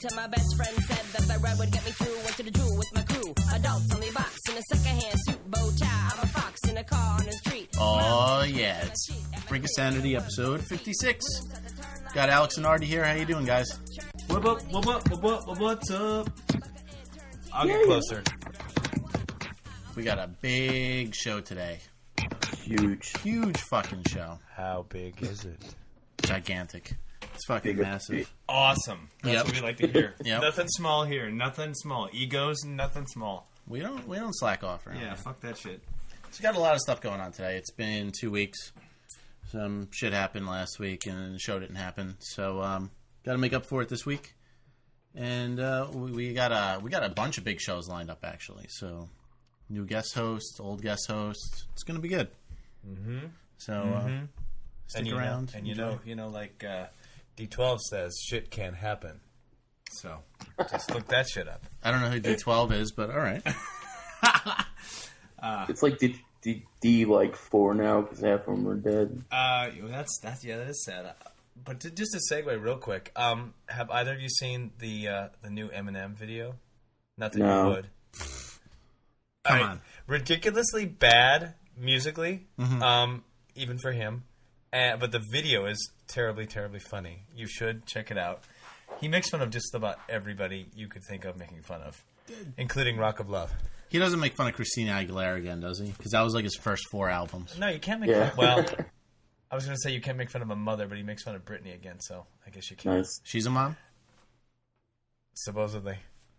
till my best friend said that the red would get me through. Went to the Drew with my crew. Adults only box in a secondhand suit, bow tie. I'm a fox in a car on the street. Oh, yeah. It's Brink of Sanity, episode 56. Got Alex and Artie here. How you doing, guys? What's up? I'll get closer. We got a big show today. Huge fucking show. How big is it? Gigantic. It's fucking massive. Awesome. That's what we like to hear. Yep. Nothing small here. Nothing small. Egos, nothing small. We don't slack off around here. Fuck that shit. So we got a lot of stuff going on today. It's been 2 weeks. Some shit happened last week, and the show didn't happen. So, got to make up for it this week. And we got a bunch of big shows lined up, actually. So, new guest host, old guest host. It's going to be good. Mm-hmm. So, stick around. And you know, like D12 says, shit can't happen. So, just look that shit up. I don't know who D12 is, but all right. It's like D like 4 now because half of them are dead. That is sad. But just to segue real quick, have either of you seen the new Eminem video? Not that you would. Come on. Ridiculously bad musically, even for him. But the video is terribly, terribly funny. You should check it out. He makes fun of just about everybody you could think of making fun of, including Rock of Love. He doesn't make fun of Christina Aguilera again, does he? Because that was like his first 4 albums. No, you can't make fun. Well, I was going to say you can't make fun of a mother, but he makes fun of Britney again, so I guess you can. Nice. She's a mom? Supposedly.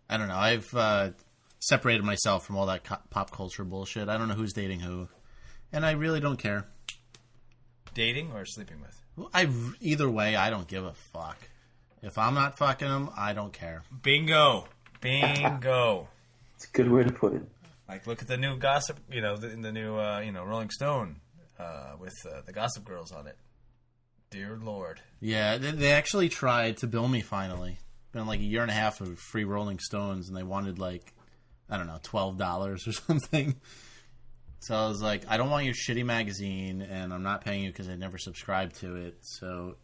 I don't know. I've separated myself from all that pop culture bullshit. I don't know who's dating who. And I really don't care. Dating or sleeping with? Either way, I don't give a fuck. If I'm not fucking them, I don't care. Bingo. It's a good way to put it. Like, look at the new gossip, the new, Rolling Stone with the Gossip Girls on it. Dear Lord. Yeah, they actually tried to bill me finally. Been like a year and a half of free Rolling Stones, and they wanted like, I don't know, $12 or something. So I was like, I don't want your shitty magazine, and I'm not paying you because I never subscribed to it. So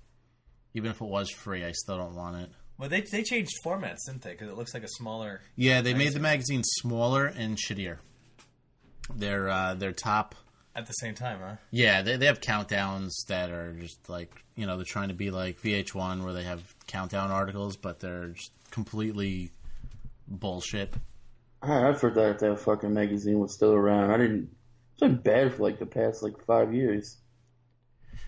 even if it was free, I still don't want it. Well, they changed formats, didn't they? Because it looks like a smaller... Yeah, they made the magazine smaller and shittier. They're top... At the same time, huh? Yeah, they have countdowns that are just like, they're trying to be like VH1 where they have countdown articles, but they're just completely bullshit. I forgot that fucking magazine was still around. It's been bad for like the past 5 years.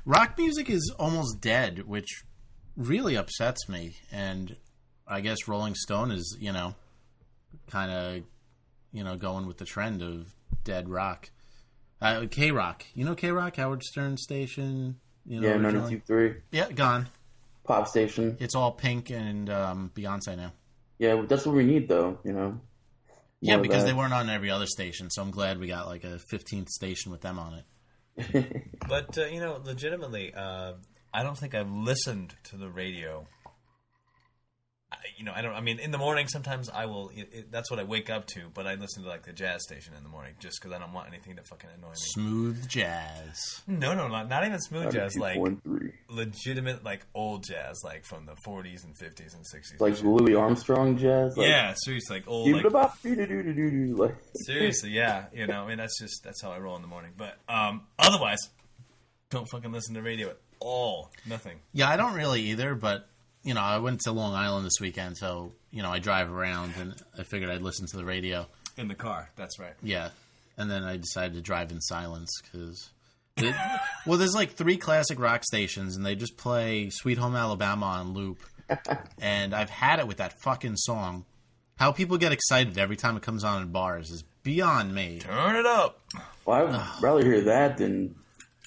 Rock music is almost dead, which really upsets me. And I guess Rolling Stone is, kind of, going with the trend of dead rock. K-Rock. You know K-Rock? Howard Stern station? Yeah, 92.3. Yeah, gone. Pop station. It's all Pink and Beyonce now. Yeah, that's what we need, though, Yeah, because they weren't on every other station, so I'm glad we got like a 15th station with them on it. But, legitimately, I don't think I've listened to the radio. In the morning sometimes I will, that's what I wake up to, but I listen to like the jazz station in the morning just because I don't want anything to fucking annoy me. Smooth jazz. No, not even smooth jazz, like legitimate, like old jazz, like from the 40s and 50s and 60s. Like Louis Armstrong jazz? Yeah, seriously, like old, seriously, yeah, that's how I roll in the morning. But otherwise, don't fucking listen to radio at all. Nothing. Yeah, I don't really either, but I went to Long Island this weekend, so, I drive around, and I figured I'd listen to the radio. In the car, that's right. Yeah, and then I decided to drive in silence, because... there's like 3 classic rock stations, and they just play Sweet Home Alabama on loop, and I've had it with that fucking song. How people get excited every time it comes on in bars is beyond me. Turn it up! Well, I'd rather hear that than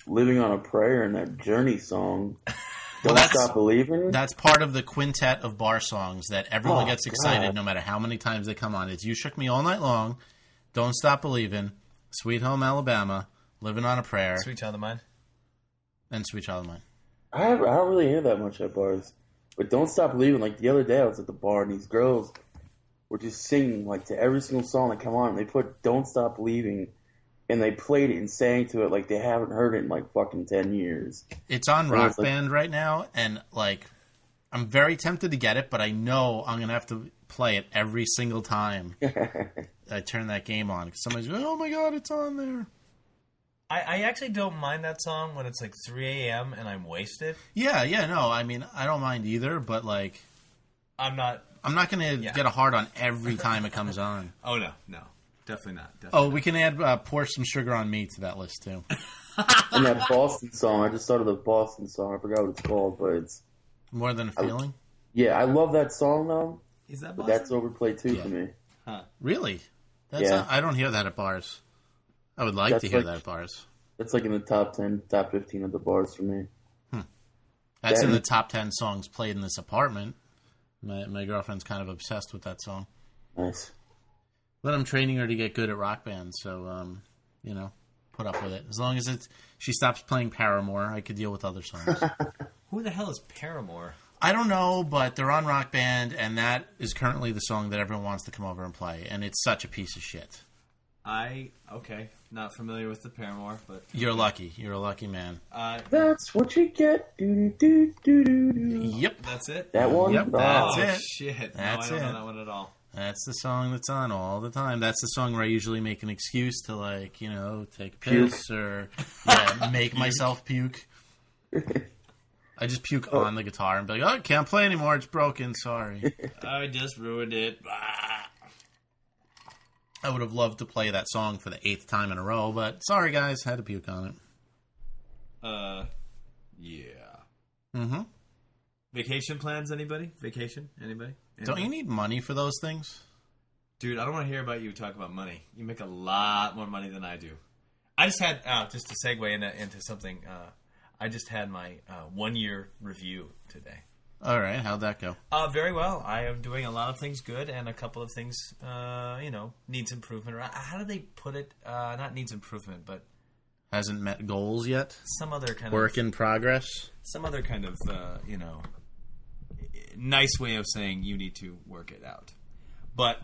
Living on a Prayer and that Journey song... Don't Stop Believing? That's part of the quintet of bar songs that everyone gets excited no matter how many times they come on. It's You Shook Me All Night Long, Don't Stop Believing, Sweet Home Alabama, Living on a Prayer. Sweet Child of Mine. And Sweet Child of Mine. I don't really hear that much at bars. But Don't Stop Believing, like the other day I was at the bar and these girls were just singing like to every single song that come on. And they put Don't Stop Believing and they played it and sang to it like they haven't heard it in like fucking 10 years. It's on Rock Band right now, and like I'm very tempted to get it, but I know I'm going to have to play it every single time I turn that game on. Because somebody's going, oh my God, it's on there. I actually don't mind that song when it's like 3 a.m. and I'm wasted. Yeah, no. I mean, I don't mind either, but like... I'm not going to get a hard on every time it comes on. Oh, no. Definitely not. We can add Pour Some Sugar on Me to that list, too. And that Boston song, I just thought of the Boston song. I forgot what it's called, but it's... More Than a Feeling? I love that song, though. Is that But Boston? that's overplayed, too, for me. Huh. Really? Yeah. I don't hear that at bars. I would like to hear that at bars. That's like in the top 10, top 15 of the bars for me. That's in the top 10 songs played in this apartment. My girlfriend's kind of obsessed with that song. Nice. But I'm training her to get good at Rock Band, so, put up with it. As long as she stops playing Paramore, I could deal with other songs. Who the hell is Paramore? I don't know, but they're on Rock Band, and that is currently the song that everyone wants to come over and play, and it's such a piece of shit. Not familiar with the Paramore, but... You're lucky. You're a lucky man. That's what you get. Do. Yep. That's it? That one? Yep, that's it. Shit. That's no, I don't it. know that one at all. That's the song that's on all the time. That's the song where I usually make an excuse to, like, take a piss or make myself puke. I just puke on the guitar and be like, oh, I can't play anymore. It's broken. Sorry. I just ruined it. I would have loved to play that song for the 8th time in a row, but sorry, guys. Had to puke on it. Yeah. Mm-hmm. Vacation plans, anybody? Vacation? Anybody? Don't you need money for those things? Dude, I don't want to hear about you talk about money. You make a lot more money than I do. I just had, just to segue into something, I just had my 1-year review today. All right. How'd that go? Very well. I am doing a lot of things good and a couple of things, needs improvement. How do they put it? Not needs improvement, but... Hasn't met goals yet? Some other kind Work in progress? Some other kind of, nice way of saying you need to work it out. But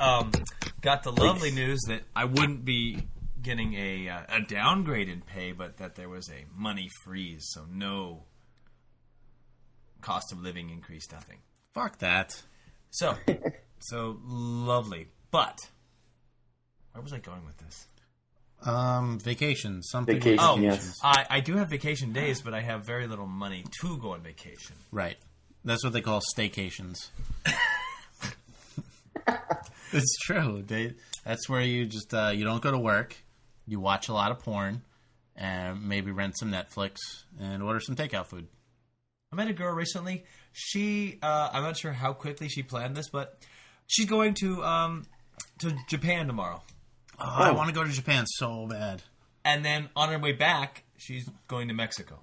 got the lovely news that I wouldn't be getting a downgrade in pay, but that there was a money freeze, so no cost of living increase, nothing. Fuck that. So lovely. But where was I going with this? Vacation. Something. Vacation, Oh, yes. I do have vacation days, but I have very little money to go on vacation. Right. That's what they call staycations. It's true. That's where you just you don't go to work. You watch a lot of porn, and maybe rent some Netflix and order some takeout food. I met a girl recently. She, I'm not sure how quickly she planned this, but she's going to Japan tomorrow. Oh, I want to go to Japan so bad. And then on her way back, she's going to Mexico.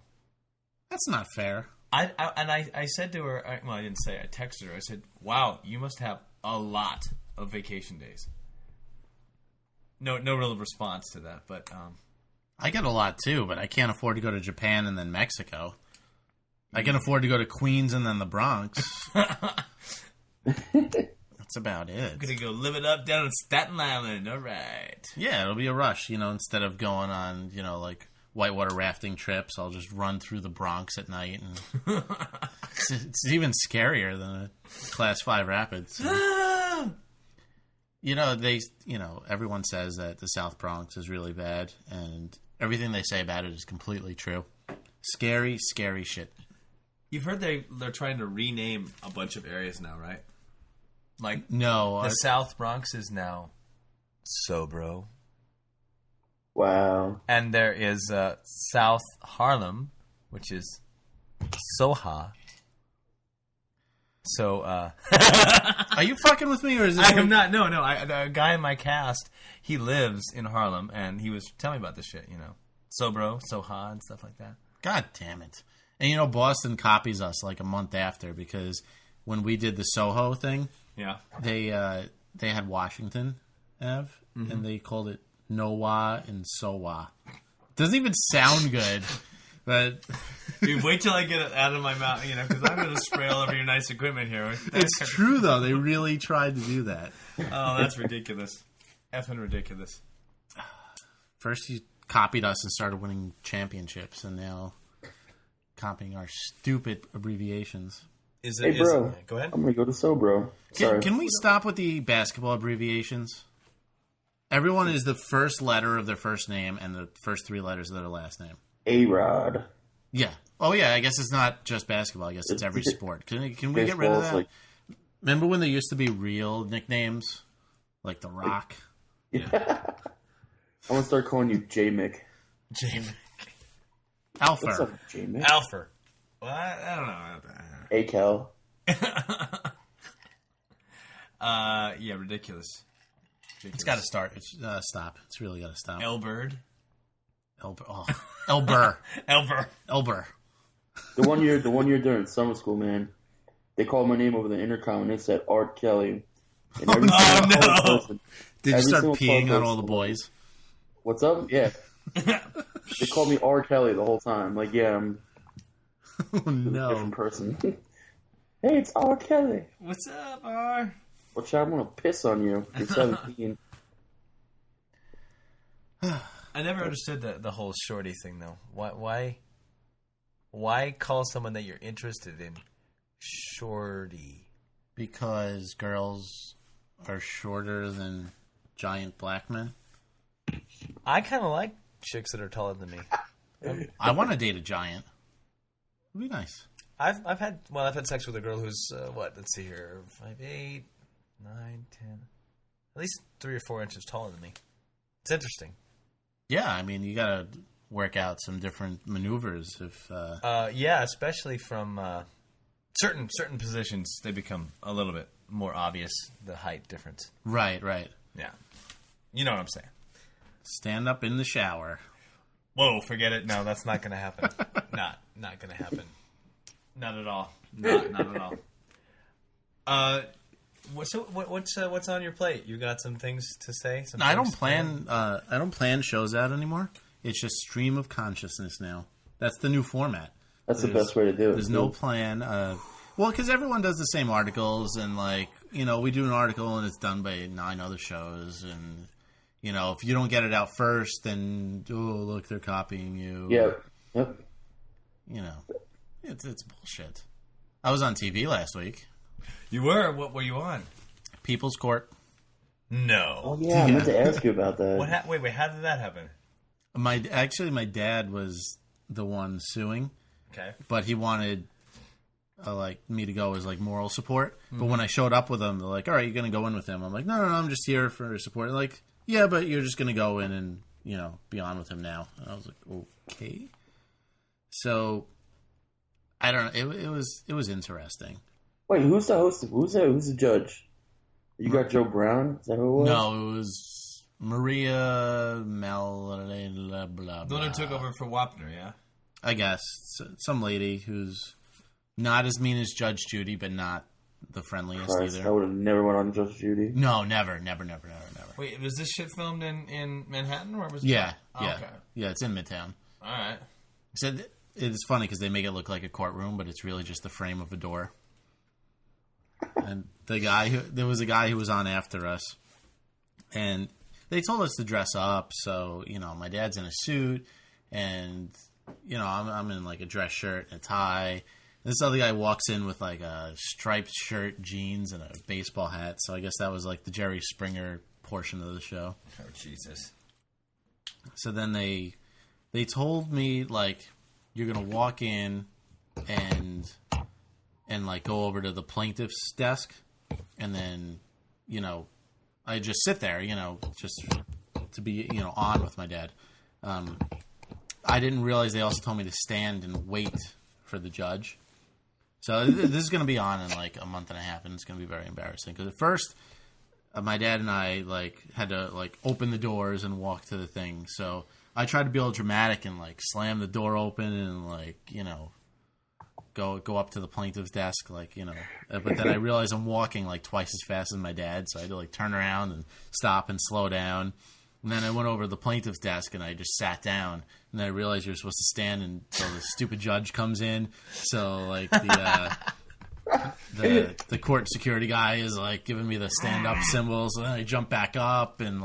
That's not fair. I said to her, I didn't say, I texted her. I said, wow, you must have a lot of vacation days. No real response to that, but... I get a lot too, but I can't afford to go to Japan and then Mexico. I can afford to go to Queens and then the Bronx. That's about it. I'm going to go live it up down in Staten Island. All right. Yeah, it'll be a rush, instead of going on, like whitewater rafting trips, I'll just run through the Bronx at night. And it's even scarier than a Class 5 rapids. So. Everyone says that the South Bronx is really bad, and everything they say about it is completely true. Scary, scary shit. You've heard they're trying to rename a bunch of areas now, right? Like, no, the South Bronx is now Sobro. Wow. And there is South Harlem, which is Soha. So, are you fucking with me, or is this? I am not. No. A guy in my cast, he lives in Harlem, and he was telling me about this shit. Sobro, Soha, and stuff like that. God damn it! And Boston copies us like a month after, because when we did the Soho thing, yeah, they had Washington Ave, and they called it Nowa and Sowa. Doesn't even sound good. But dude, wait till I get it out of my mouth, because I'm going to spray all over your nice equipment here. It's true, though. They really tried to do that. Oh, that's ridiculous. Effing ridiculous. First, you copied us and started winning championships, and now copying our stupid abbreviations. Is Hey, it? bro. Go ahead. I'm gonna go to Sobro. Sorry. Can we stop with the basketball abbreviations? Everyone is the first letter of their first name and the first 3 letters of their last name. A-Rod. Yeah. Oh, yeah. I guess it's not just basketball. I guess it's every sport. Can we get rid of Baseball's that? Remember when there used to be real nicknames? Like The Rock? Yeah. I'm gonna start calling you J-Mick. J-Mick. What's Alpha. up, J-Mick? Alfer. Well, I don't know. A-Cal. Yeah, ridiculous. It's got to start. It's stop. It's really got to stop. Elbird. Elber. Oh. Elber. Elber. Elber. The one year during summer school, man, they called my name over the intercom and it said Art Kelly. And every person, Did you every start single peeing person- on all the boys? What's up? Yeah. They called me R. Kelly the whole time. Like, yeah, I'm Oh, a no. different person. Hey, it's R. Kelly. What's up, R? Watch out, I'm gonna piss on you. You're 17. I never understood the whole shorty thing, though. Why call someone that you're interested in shorty? Because girls are shorter than giant black men. I kind of like chicks that are taller than me. I want to date a giant. It'd be nice. I've had sex with a girl who's let's see here, 5'8", 9, 10, at least 3 or 4 inches taller than me. It's interesting. Yeah, I mean, you got to work out some different maneuvers. Yeah, especially from certain positions, they become a little bit more obvious, the height difference. Right. Yeah, you know what I'm saying. Stand up in the shower. Whoa, forget it. No, that's not going to happen. not going to happen. Not at all. Not at all. What's on your plate? You got some things to say? I don't plan shows out anymore. It's just stream of consciousness now. That's the new format. That's the best way to do it. There's no plan. Well, because everyone does the same articles, and we do an article and it's done by 9 other shows, and if you don't get it out first, then look, they're copying you. Yep. It's bullshit. I was on TV last week. You were? What were you on? People's Court. No. Oh, yeah, I meant to ask you about that. Wait, how did that happen? My dad was the one suing. Okay. But he wanted me to go as moral support. Mm-hmm. But when I showed up with him, they're like, "All right, you're going to go in with him." I'm like, "No, I'm just here for support." They're like, "Yeah, but you're just going to go in and be on with him now." And I was like, "Okay." So I don't know. It was interesting. Wait, who's the host? Who's the judge? You got Joe Brown? Is that who it was? No, it was Maria Mel. Blah, blah, The one who took over for Wapner, yeah? I guess. Some lady who's not as mean as Judge Judy, but not the friendliest Christ, either. I would have never went on Judge Judy. No, never. Wait, was this shit filmed in Manhattan? Or was it Yeah. Okay. Yeah, it's in Midtown. All right. Said it's funny because they make it look like a courtroom, but it's really just the frame of a door. And there was a guy who was on after us, and they told us to dress up. So my dad's in a suit, and I'm in a dress shirt and a tie. This other guy walks in with a striped shirt, jeans, and a baseball hat. So I guess that was the Jerry Springer portion of the show. Oh Jesus! So then they told me you're gonna walk in and go over to the plaintiff's desk, and then I just sit there, just to be on with my dad. I didn't realize they also told me to stand and wait for the judge. So this is going to be on in a month and a half, and it's going to be very embarrassing because at first my dad and I had to open the doors and walk to the thing. So I tried to be all dramatic and slam the door open and go up to the plaintiff's desk, but then I realized I'm walking twice as fast as my dad, so I had to turn around and stop and slow down. And then I went over to the plaintiff's desk and I just sat down. And then I realized you're supposed to stand until the stupid judge comes in. So the court security guy is giving me the stand up symbols, and then I jump back up, and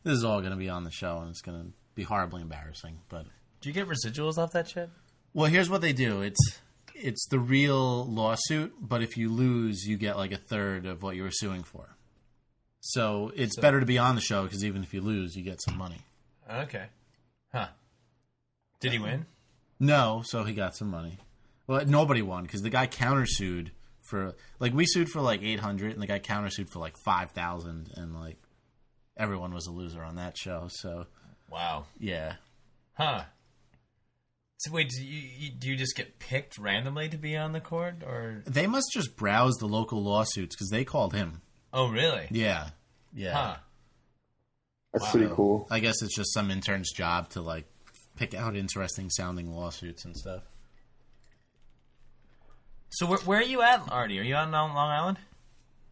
this is all going to be on the show, and it's going to be horribly embarrassing. But Do you get residuals off that shit? well, here's what they do. it's the real lawsuit, but if you lose, you get like a third of what you were suing for. So it's better to be on the show because even if you lose, you get some money. Okay. Huh. Did he win? No, so he got some money. Well, nobody won because the guy countersued for like we sued for like $800 and the guy countersued for like $5,000 and like everyone was a loser on that show. So wow. Yeah. Huh. So wait, do you just get picked randomly to be on the court, or they must just browse the local lawsuits because they called him. Oh, really? Yeah. Huh. That's pretty cool. I guess it's just some intern's job to like pick out interesting sounding lawsuits and stuff. So where are you at, Artie? Are you on Long Island?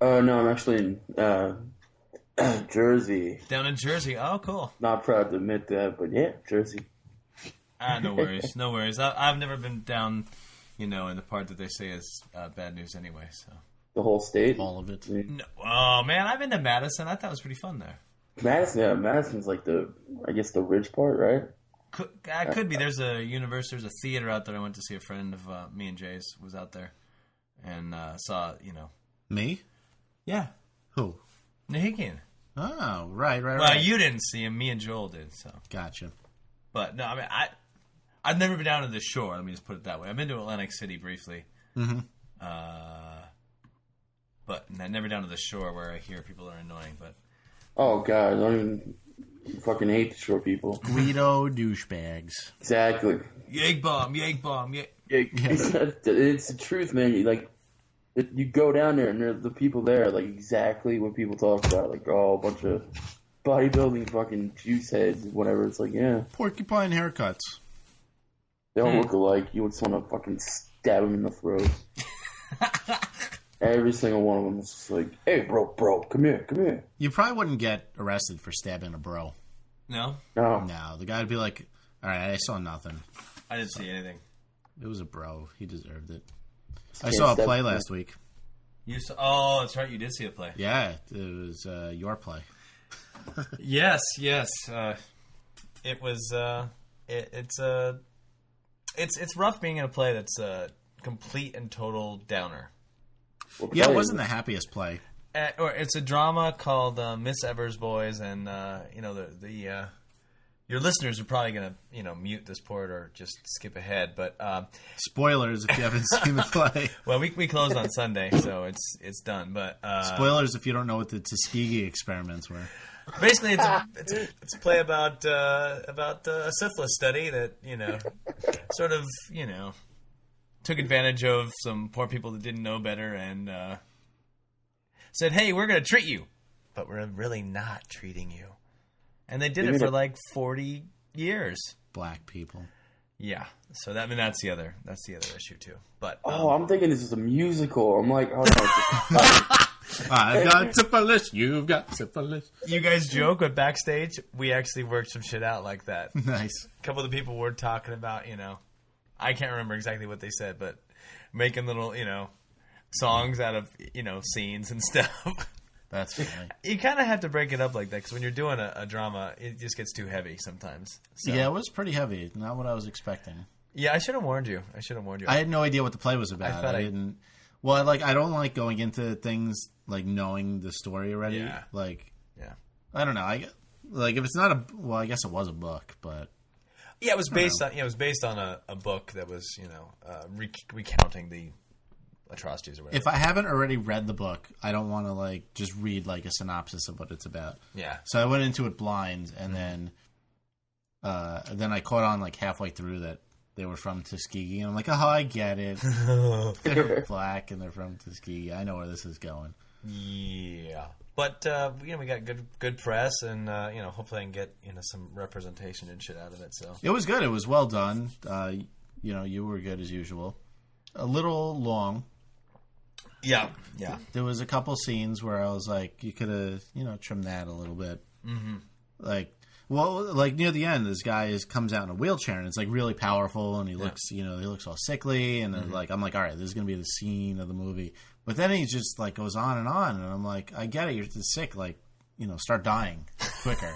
No, I'm actually in Jersey. Down in Jersey. Oh, cool. Not proud to admit that, but yeah, Jersey. No worries. No worries. I've never been down, in the part that they say is bad news anyway. So the whole state? All of it. Yeah. No, oh, man, I've been to Madison. I thought it was pretty fun there. Madison's like the rich part, right? Could be. There's a theater out there. I went to see a friend of me and Jay's was out there and saw, Me? Yeah. Who? Nahikian. Oh, right. Well, you didn't see him. Me and Joel did. So Gotcha. But no, I mean, I've never been down to the shore. Let me just put it that way. I've been to Atlantic City briefly. Mm-hmm. But never down to the shore where I hear people are annoying. But oh god, I don't even fucking hate the shore people. Guido douchebags. Exactly. Yeg bomb. It's the truth, man. You go down there and the people there are like exactly what people talk about. Like, oh, a bunch of bodybuilding fucking juice heads, whatever. It's like, yeah. Porcupine haircuts. They all look alike. You would just want to fucking stab them in the throat. Every single one of them is just like, hey, bro, come here. You probably wouldn't get arrested for stabbing a bro. No? No. No, the guy would be like, all right, I saw nothing. I didn't see anything. It was a bro. He deserved it. I saw a play last week. You saw? Oh, that's right. You did see a play. Yeah, it was your play. Yes. It was. It's rough being in a play that's a complete and total downer. Yeah, it wasn't the happiest play. Or it's a drama called Miss Evers Boys, and your listeners are probably gonna mute this part or just skip ahead. But spoilers if you haven't seen the play. Well, we closed on Sunday, so it's done. But spoilers if you don't know what the Tuskegee experiments were. Basically, it's a play about a syphilis study that sort of took advantage of some poor people that didn't know better and said, "Hey, we're going to treat you, but we're really not treating you." And they did it for like 40 years. Black people. Yeah, so that's the other issue too. But I'm thinking this is a musical. I'm like, oh no. I've got syphilis. You've got syphilis. You guys joke, but backstage we actually worked some shit out like that. Nice. A couple of the people were talking about, I can't remember exactly what they said, but making little, songs out of, scenes and stuff. That's funny. You kind of have to break it up like that because when you're doing a drama, it just gets too heavy sometimes. So. Yeah, it was pretty heavy. Not what I was expecting. Yeah, I should have warned you. I had no idea what the play was about. I didn't. Well, I don't like going into things like knowing the story already. Yeah. Yeah. I don't know. If it's not I guess it was a book, but. Yeah, it was based on a book that was recounting the atrocities or whatever. If I haven't already read the book, I don't want to just read a synopsis of what it's about. Yeah. So I went into it blind, and then I caught on halfway through that they were from Tuskegee, and I'm like, oh, I get it. They're black and they're from Tuskegee. I know where this is going. Yeah. But we got good press, and hopefully I can get some representation and shit out of it. So it was good. It was well done. You were good as usual. A little long. Yeah. There was a couple scenes where I was like, you could have trimmed that a little bit. Mm-hmm. Near the end, this guy comes out in a wheelchair, and it's really powerful, and he looks he looks all sickly, and then I'm like, all right, this is gonna be the scene of the movie. But then he just goes on, and I'm like, I get it, you're just sick, start dying quicker.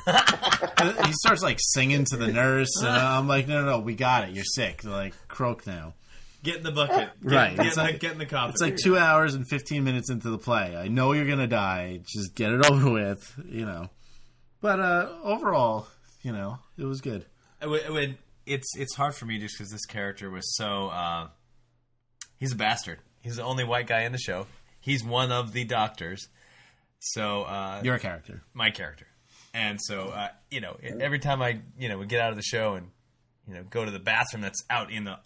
He starts singing to the nurse, and I'm like, no, we got it, you're sick. They're like, croak now. Get in the bucket. Right. Get in the coffin. It's like 2 hours and 15 minutes into the play. I know you're going to die. Just get it over with, But overall, it was good. It's hard for me just because this character was so... he's a bastard. He's the only white guy in the show. He's one of the doctors. So... Your character. My character. And so, every time I, would get out of the show and, go to the bathroom that's out in the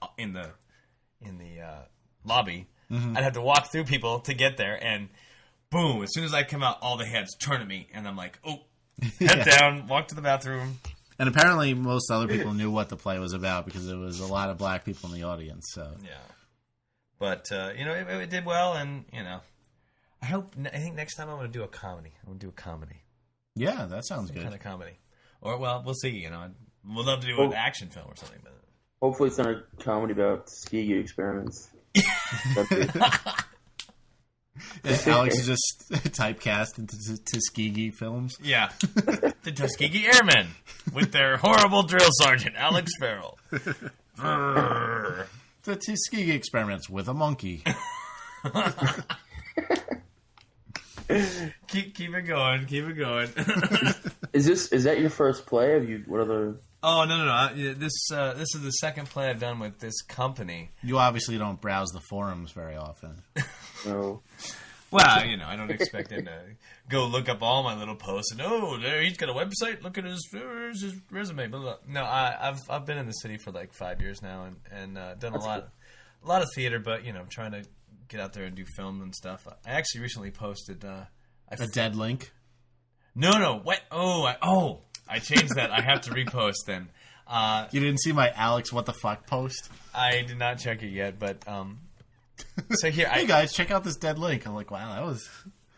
lobby, I'd have to walk through people to get there. And boom, as soon as I come out, all the heads turn to me. And I'm like, oh, head down, walk to the bathroom. And apparently most other people knew what the play was about because there was a lot of black people in the audience. So yeah. But, it did well. And, I think next time I'm going to do a comedy. I'm going to do a comedy. Yeah, that sounds good. Kind of comedy. Or, well, we'll see. We'd love to do an action film or something. But hopefully it's not a comedy about Tuskegee experiments. Alex is just typecast into Tuskegee films. Yeah. The Tuskegee Airmen with their horrible drill sergeant, Alex Farrell. The Tuskegee experiments with a monkey. Keep it going. Keep it going. Is that your first play? Have you what other? Oh no! This is the second play I've done with this company. You obviously don't browse the forums very often. No. Well, I don't expect him to go look up all my little posts and there he's got a website. Look at his resume. Blah, blah. No, I've been in the city for like 5 years now and done a lot of theater, but I'm trying to get out there and do film and stuff. I actually recently posted a dead link. No. What? I changed that. I have to repost then. You didn't see my Alex what the fuck post? I did not check it yet, but so here, hey guys, check out this dead link. I'm like, wow, that was.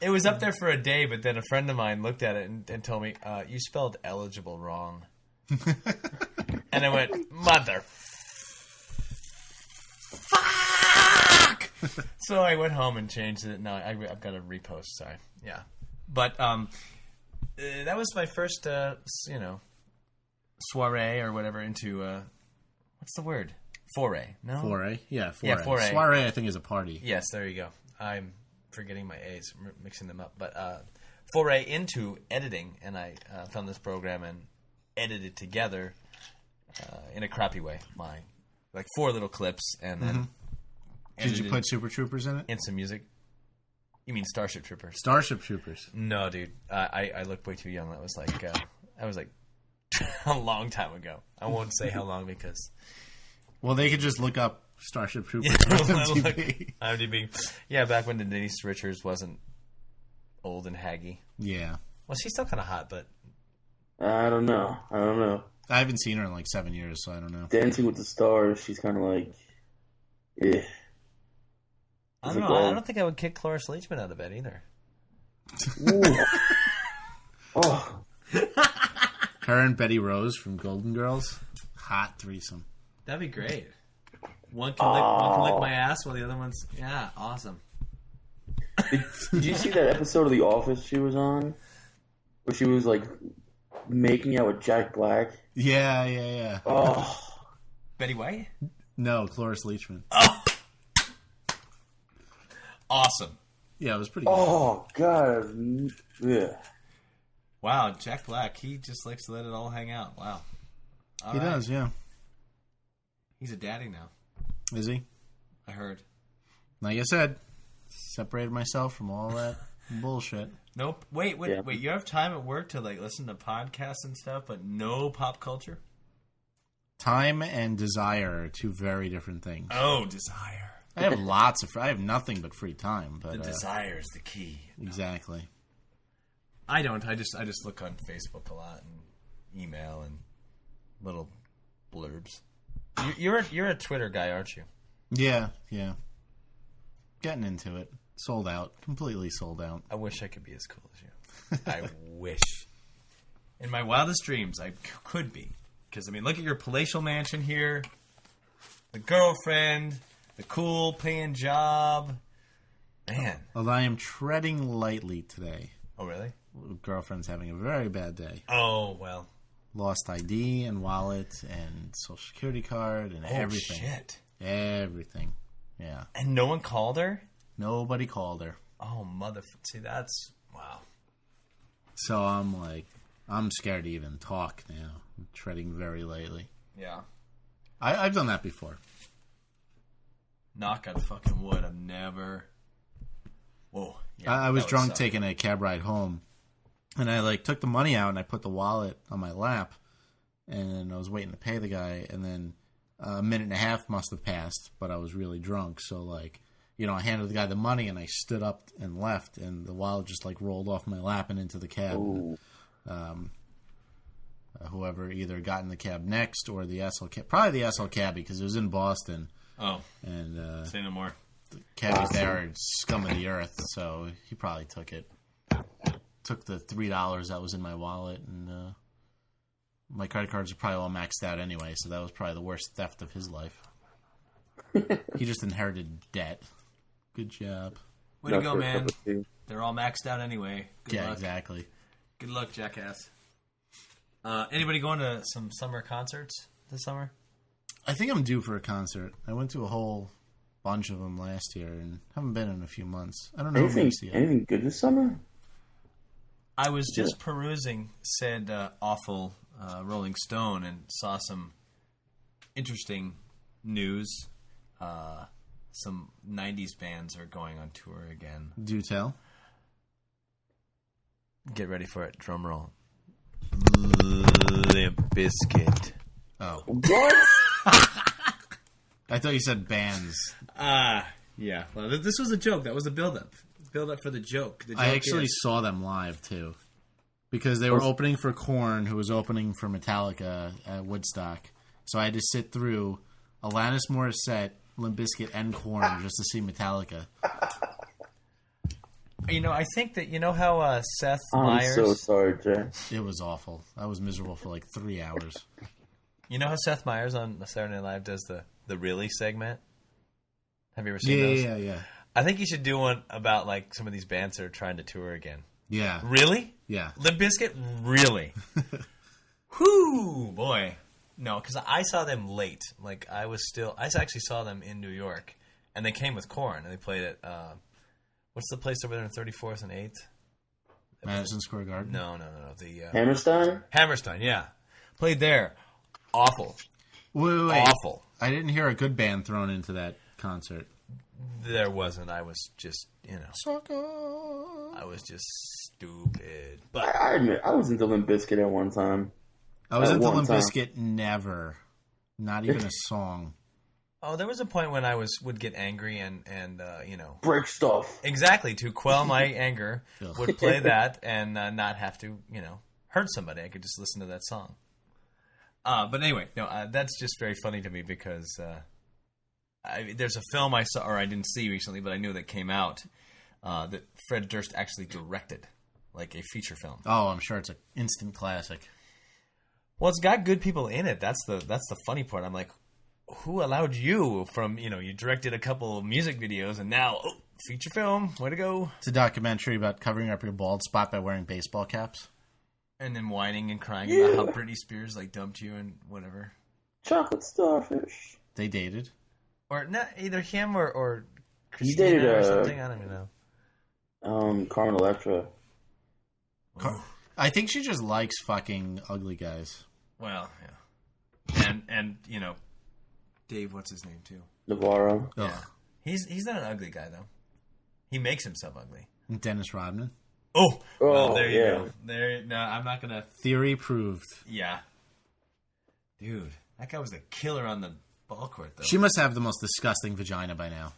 It was up there for a day, but then a friend of mine looked at it and told me, "You spelled eligible wrong." And I went, "Mother." Fuck! So I went home and changed it. No, I've got to repost. Sorry. Yeah. But that was my first, soiree or whatever into, what's the word? Foray. No? Foray. Yeah, foray. Yeah, foray. Soiree, I think, is a party. Yes, there you go. I'm forgetting my A's, mixing them up. But foray into editing, and I found this program and edited together in a crappy way. Like 4 little clips, and then Did you put Super Troopers in it? And some music. You mean Starship Troopers? Starship Troopers. No, dude. I look way too young. That was like a long time ago. I won't say how long because. Well, they could just look up Starship Troopers on IMDb. IMDb. Yeah, back when Denise Richards wasn't old and haggy. Yeah. Well, she's still kind of hot, but. I don't know. I haven't seen her in like 7 years, so I don't know. Dancing with the Stars, she's kind of like, yeah. I don't know. I don't think I would kick Cloris Leachman out of bed either. Oh. Her and Betty Rose from Golden Girls, hot threesome. That'd be great. One can lick my ass while the other one's awesome. Did you see that episode of The Office she was on, where she was like making out with Jack Black? Yeah. Oh. Betty White? No, Cloris Leachman. Oh. Awesome. Yeah, it was pretty good. Oh, God. Yeah. Wow, Jack Black, he just likes to let it all hang out. Wow. He does, yeah. He's a daddy now. Is he? I heard. Like I said, separated myself from all that bullshit. Nope. Wait, you have time at work to like listen to podcasts and stuff, but no pop culture? Time and desire are 2 very different things. Oh, desire. I have I have nothing but free time, but the desire is the key. Exactly. I don't. I just look on Facebook a lot and email and little blurbs. You're a Twitter guy, aren't you? Yeah. Getting into it. Sold out. Completely sold out. I wish I could be as cool as you. I wish. In my wildest dreams, I could be. Because, look at your palatial mansion here. The girlfriend. The cool paying job. Man. Although I am treading lightly today. Oh, really? Girlfriend's having a very bad day. Oh, well. Lost ID and wallet and social security card and everything. Shit. Everything. Yeah. And no one called her? Nobody called her. Oh, see, that's... Wow. So I'm like, I'm scared to even talk now. I'm treading very lightly. Yeah. I've done that before. Knock on fucking wood. I've never... Whoa. Yeah, I was drunk suck. taking a cab ride home. And I took the money out and I put the wallet on my lap. And I was waiting to pay the guy. And then a minute and a half must have passed. But I was really drunk. So I handed the guy the money and I stood up and left. And the wallet just rolled off my lap and into the cab. Whoever either got in the cab next or the SL cab. Probably the SL cabbie because it was in Boston. Oh. And say no more. The cabbies there are scum of the earth. So he probably took it. Took the $3 that was in my wallet, and my credit cards are probably all maxed out anyway, so that was probably the worst theft of his life. He just inherited debt. Good job. Way to go, man. They're all maxed out anyway. Good luck. Exactly. Good luck, jackass. Anybody going to some summer concerts this summer? I think I'm due for a concert. I went to a whole bunch of them last year and haven't been in a few months. I don't know anything good this summer? I was just perusing said awful Rolling Stone and saw some interesting news. Some 90s bands are going on tour again. Do tell. Get ready for it. Drum roll. Limp Bizkit. Oh. What? I thought you said bands. Yeah. Well, this was a joke. That was a build-up. Build-up for the joke. The joke I actually saw them live, too. Because they were opening for Korn, who was opening for Metallica at Woodstock. So I had to sit through Alanis Morissette, Limp Bizkit, and Korn just to see Metallica. I think that, how Seth I'm Meyers... so sorry, Jay. It was awful. I was miserable for 3 hours. You know how Seth Meyers on Saturday Night Live does the Really segment? Have you ever seen those? Yeah. I think you should do one about some of these bands that are trying to tour again. Yeah. Really? Yeah. Limp Bizkit? Really? Whoo, boy. No, because I saw them late. I actually saw them in New York, and they came with Korn, and they played at, what's the place over there in 34th and 8th? Madison Square Garden? No. Hammerstein? Hammerstein, yeah. Played there. Awful. Wait. Awful. I didn't hear a good band thrown into that concert. There wasn't. I was just, Sucker. I was just stupid. But I admit, I was into Limp Bizkit at one time. I was At into one Limp time. Bizkit never. Not even a song. there was a point when I would get angry and Break stuff. exactly to quell my anger, Ugh. would play that and not have to, hurt somebody. I could just listen to that song. But anyway, no, that's just very funny to me because there's a film I saw, or I didn't see recently, but I knew that came out that Fred Durst actually directed, a feature film. Oh, I'm sure it's an instant classic. Well, it's got good people in it. That's the funny part. I'm like, who allowed you from, you directed a couple of music videos and now, feature film, way to go. It's a documentary about covering up your bald spot by wearing baseball caps. And then whining and crying about how Britney Spears dumped you and whatever. Chocolate starfish. They dated. Or not either him or He Christina dated, or something. I don't even know. Carmen Electra. I think she just likes fucking ugly guys. Well, yeah. And Dave, what's his name too? Navarro. Ugh. Yeah. He's not an ugly guy though. He makes himself ugly. And Dennis Rodman. Oh, well, there you yeah. go. No, I'm not gonna. Theory proved. Yeah, dude, that guy was a killer on the ball court though. She must have the most disgusting vagina by now.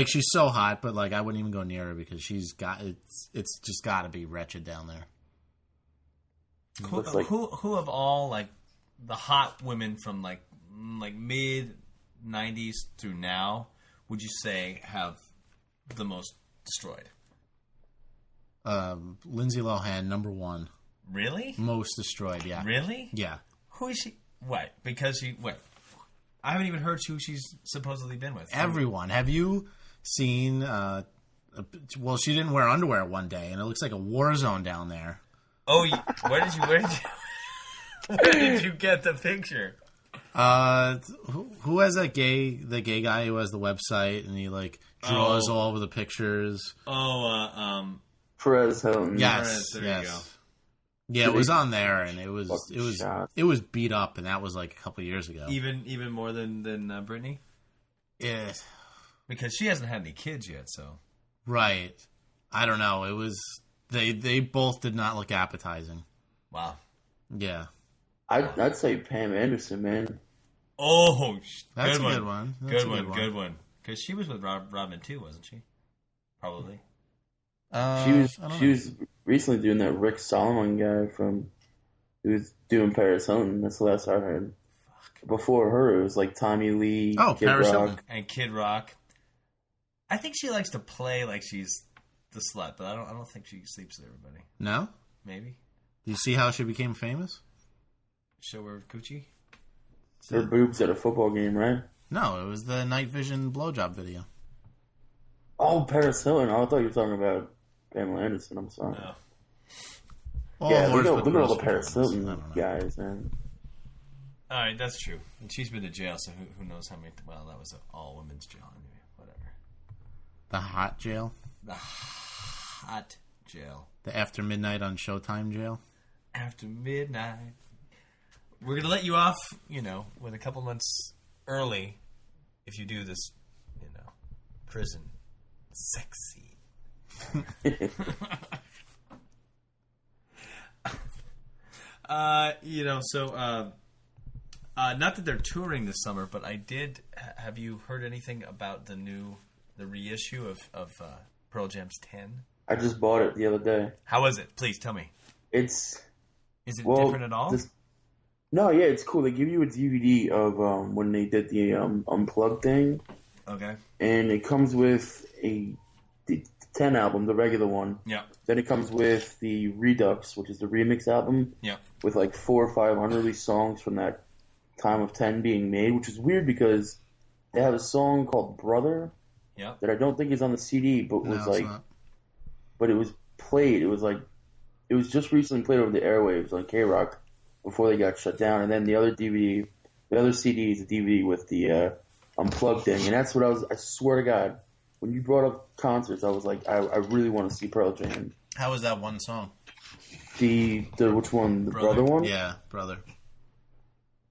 She's so hot, but I wouldn't even go near her because it's just got to be wretched down there. Who of all the hot women from mid 90s through now would you say have the most destroyed? Lindsay Lohan, number 1. Really? Most destroyed, yeah. Really? Yeah. Who is she? What? Because she what? I haven't even heard who she's supposedly been with. Everyone. Have you seen? Well, she didn't wear underwear one day, and it looks like a war zone down there. Oh, where did you get the picture? Who has the gay guy who has the website and he like draws all over the pictures? Perez Hilton. Yes, there yes. you go. Yeah, it was on there, and it was Shot. it was beat up, and that was like a couple years ago. Even more than Brittany? Yeah, Because she hasn't had any kids yet, so. right. I don't know. It was they both did not look appetizing. Wow. Yeah, I'd say Pam Anderson, man. Oh, that's good a one. good one. That's Good a one, good one. Because she was with Robin too, wasn't she? Probably. She was recently doing that Rick Solomon guy who was doing Paris Hilton. That's the last I heard. Before her, it was like Tommy Lee, Kid Paris Rock. Hilton. And Kid Rock. I think she likes to play like she's the slut, but I don't think she sleeps with everybody. No? Maybe. Do you see how she became famous? Show her coochie? Her boobs at a football game, right? No, it was the night vision blowjob video. Oh, Paris Hilton. I thought you were talking about Pamela Anderson. I'm sorry. No. Yeah, Or look at all the gross Paris ones. I Hilton don't know. guys, man. All right, that's true. And she's been to jail, so who knows how many... Well, that was an all-women's jail. Anyway, whatever. The hot jail? The hot jail. The after midnight on Showtime jail? After midnight. We're going to let you off, with a couple months early if you do this, prison. Sexy. Not that they're touring this summer, but I did. Have you heard anything about the reissue of Pearl Jam's 10? I just bought it the other day. How is it? Please tell me. Is it different at all? No, yeah, it's cool. They give you a DVD of when they did the Unplugged thing. Okay. And it comes with the 10 album, the regular one. Yeah. Then it comes with the Redux, which is the remix album. Yeah. With like 4 or 5 unreleased songs from that time of 10 being made, which is weird because they have a song called Brother. Yeah. That I don't think is on the CD, but but it was played. It was just recently played over the airwaves on K-Rock before they got shut down. And then the other DVD, the other CD is a DVD with the Unplugged thing. And that's what I swear to God, when you brought up concerts, I was like, I really want to see Pearl Jam. How was that one song? The which one? The Brother one? Yeah, Brother.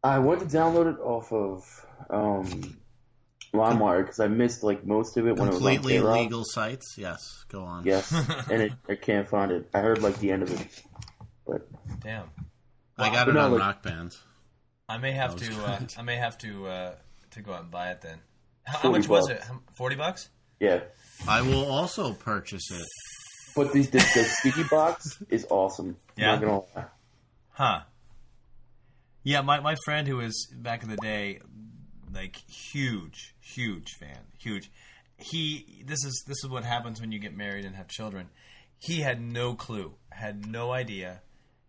I went to download it off of LimeWire because I missed like most of it when it was on Completely K-Rock. legal sites. Yes, go on. Yes, and I can't find it. I heard like the end of it, but Damn. I got it no, on like- Rock Band. I may have to. I may have to go out and buy it then. How 40 much was bucks. it? $40? yeah. I will also purchase it. But the sticky box is awesome. Yeah? I'm not gonna lie. Huh. Yeah, my friend who was back in the day, like huge fan, huge. This is what happens when you get married and have children. He had no clue, had no idea,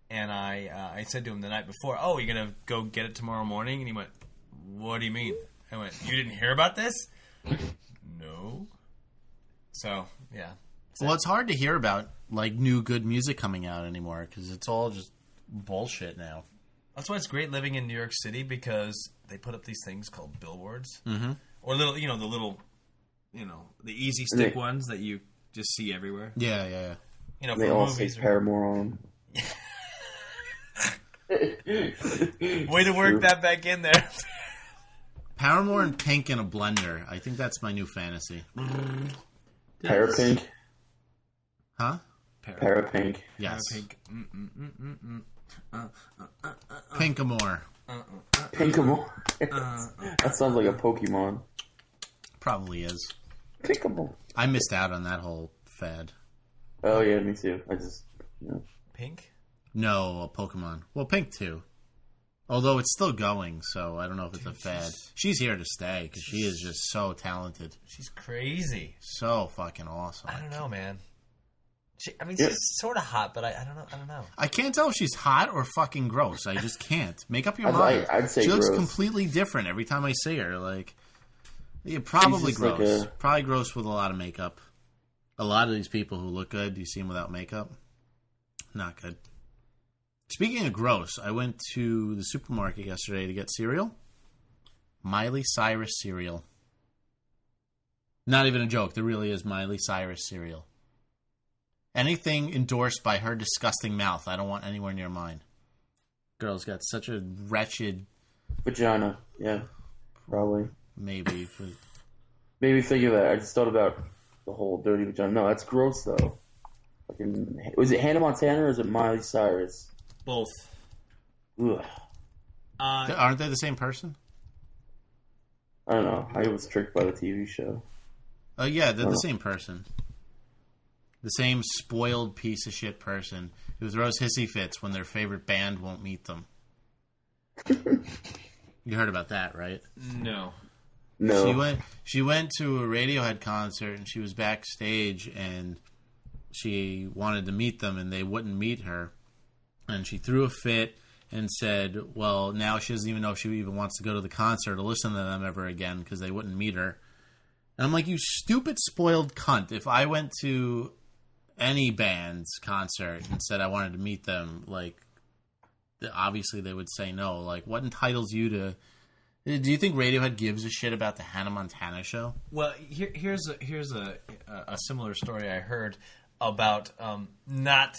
and I said to him the night before, "Oh, you're gonna go get it tomorrow morning?" And he went, "What do you mean?" I went, "You didn't hear about this?" No. So yeah. Well, it's hard to hear about like new good music coming out anymore because it's all just bullshit now. That's why it's great living in New York City because they put up these things called billboards, or little, the easy stick ones that you just see everywhere. Yeah. For They all say movies. Paramore on them. Way to work that back in there. Paramore and Pink in a blender. I think that's my new fantasy. Parapink. Huh? Parapink. Yes. Pink. Pinkamore. Pinkamore. That sounds like a Pokemon. Probably is. Pinkamore. I missed out on that whole fad. Oh yeah, me too. I just Pink? No, a Pokemon. Well, Pink too. Although it's still going, so I don't know if it's a fad. She's here to stay because she is just so talented. She's crazy. So fucking awesome. I don't know, man. She's sort of hot, but I don't know. I can't tell if she's hot or fucking gross. I just can't. Make up your mind. I'd say she looks gross. completely different every time I see her. Like, yeah, probably just gross. like Probably gross with a lot of makeup. A lot of these people who look good, you see them without makeup. Not good. Speaking of gross, I went to the supermarket yesterday to get cereal. Miley Cyrus cereal. Not even a joke. There really is Miley Cyrus cereal. Anything endorsed by her disgusting mouth, I don't want anywhere near mine. Girl's got such a wretched... Vagina. Yeah. Probably. Maybe. Maybe think of that. I just thought about the whole dirty vagina. No, that's gross, though. Was it Hannah Montana or is it Miley Cyrus? Both. Ugh. Aren't they the same person? I don't know. I was tricked by the TV show. Oh, yeah, they're the same person. The same spoiled piece of shit person who throws hissy fits when their favorite band won't meet them. You heard about that, right? No. She went to a Radiohead concert and she was backstage and she wanted to meet them and they wouldn't meet her. And she threw a fit and said, well, now she doesn't even know if she even wants to go to the concert or listen to them ever again because they wouldn't meet her. And I'm like, you stupid spoiled cunt. If I went to any band's concert and said I wanted to meet them, like, obviously they would say no. Like, what entitles you to... Do you think Radiohead gives a shit about the Hannah Montana show? Well, here's a similar story I heard about not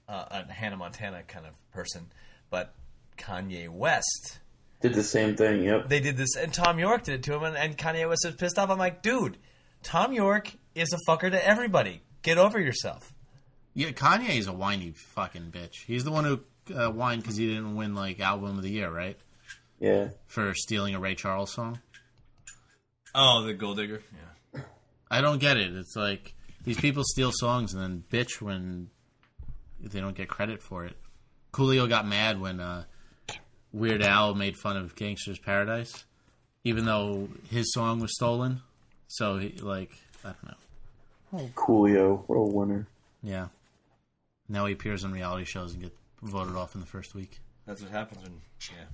a Hannah Montana kind of person, but Kanye West. Did the same thing, yep. They did this, and Tom York did it to him, and Kanye West was pissed off. I'm like, dude, Tom York is a fucker to everybody. Get over yourself. Yeah, Kanye is a whiny fucking bitch. He's the one who whined because he didn't win, like, Album of the Year, right? Yeah. For stealing a Ray Charles song. Oh, the Gold Digger? Yeah. I don't get it. It's like, these people steal songs and then bitch when they don't get credit for it. Coolio got mad when Weird Al made fun of Gangsta's Paradise, even though his song was stolen. So, he, like, I don't know. Oh, Coolio. What a winner. Yeah. Now he appears on reality shows and gets voted off in the first week. That's what happens when, yeah.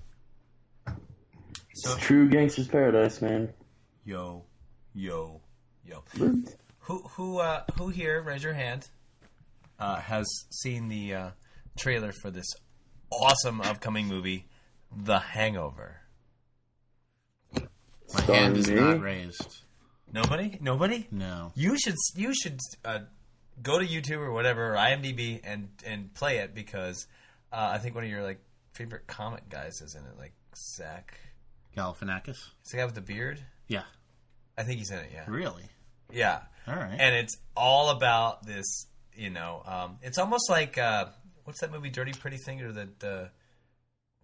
So, it's true Gangsta's Paradise, man. Yo. Who here, raise your hand, has seen the trailer for this awesome upcoming movie, The Hangover? My hand is not raised. Nobody? No. You should go to YouTube or whatever, or IMDb, and play it because I think one of your like favorite comic guys is in it, like Zach Galifianakis? Is the guy with the beard? Yeah. I think he's in it, yeah. Really? Yeah. All right. And it's all about this, it's almost like, what's that movie, Dirty Pretty Thing, or the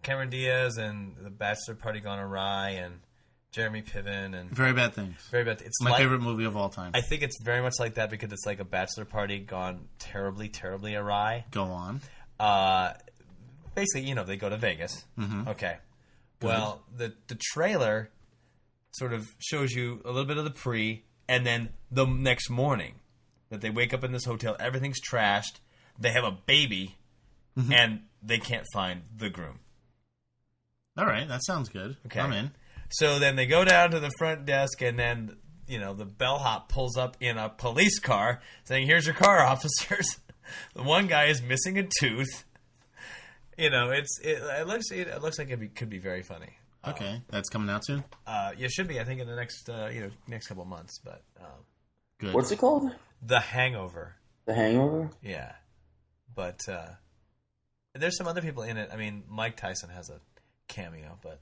Cameron Diaz and The Bachelor Party Gone Awry and Jeremy Piven and Very Bad Things. Very Bad Things. It's my favorite movie of all time. I think it's very much like that because it's like a bachelor party gone terribly, terribly awry. Go on. Basically, they go to Vegas. Mm-hmm. Okay. Well, the trailer sort of shows you a little bit of the pre, and then the next morning that they wake up in this hotel, everything's trashed, they have a baby, and they can't find the groom. All right, that sounds good. Okay. I'm in. So then they go down to the front desk, and then, the bellhop pulls up in a police car saying, "Here's your car, officers." The one guy is missing a tooth. It looks like it could be very funny. Okay, that's coming out soon? It should be, I think, in the next couple months. But good. What's it called? The Hangover. The Hangover? Yeah. But there's some other people in it. I mean, Mike Tyson has a cameo, but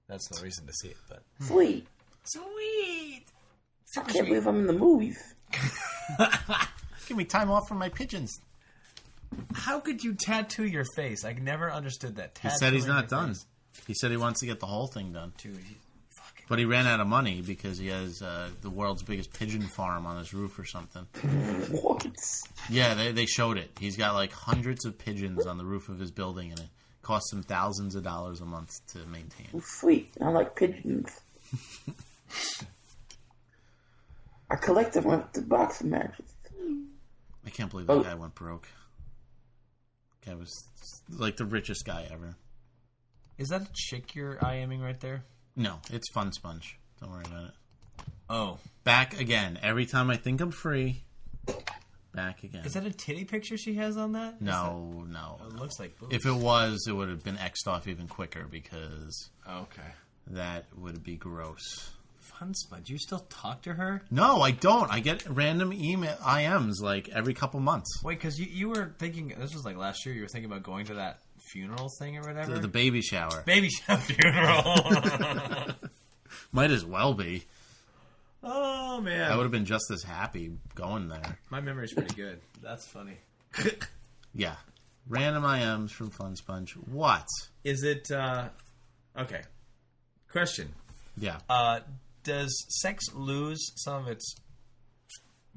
that's no reason to see it. But Sweet. I can't believe I'm in the movies. Give me time off from my pigeons. How could you tattoo your face? I never understood that. He said he's not done. He said he wants to get the whole thing done. Dude, but he ran out of money because he has the world's biggest pigeon farm on his roof or something. What? Yeah, they showed it. He's got like hundreds of pigeons on the roof of his building, and it costs him thousands of dollars a month to maintain. Oh, sweet. I like pigeons. I collect them with the boxing matches. I can't believe that guy went broke. Guy was like the richest guy ever. Is that a chick you're IMing right there? No, it's Fun Sponge. Don't worry about it. Oh. Back again. Every time I think I'm free, back again. Is that a titty picture she has on that? No. It looks like boobs. If it was, it would have been X'd off even quicker because... Okay. that would be gross. Fun Sponge. Do you still talk to her? No, I don't. I get random IMs like every couple months. Wait, because you were thinking, this was like last year, you were thinking about going to that funeral thing or whatever? The baby shower. Baby shower funeral. Might as well be. Oh, man. I would have been just as happy going there. My memory's pretty good. That's funny. Yeah. Random IMs from Fun Sponge. What? Is it, okay. Question. Yeah. Does sex lose some of its,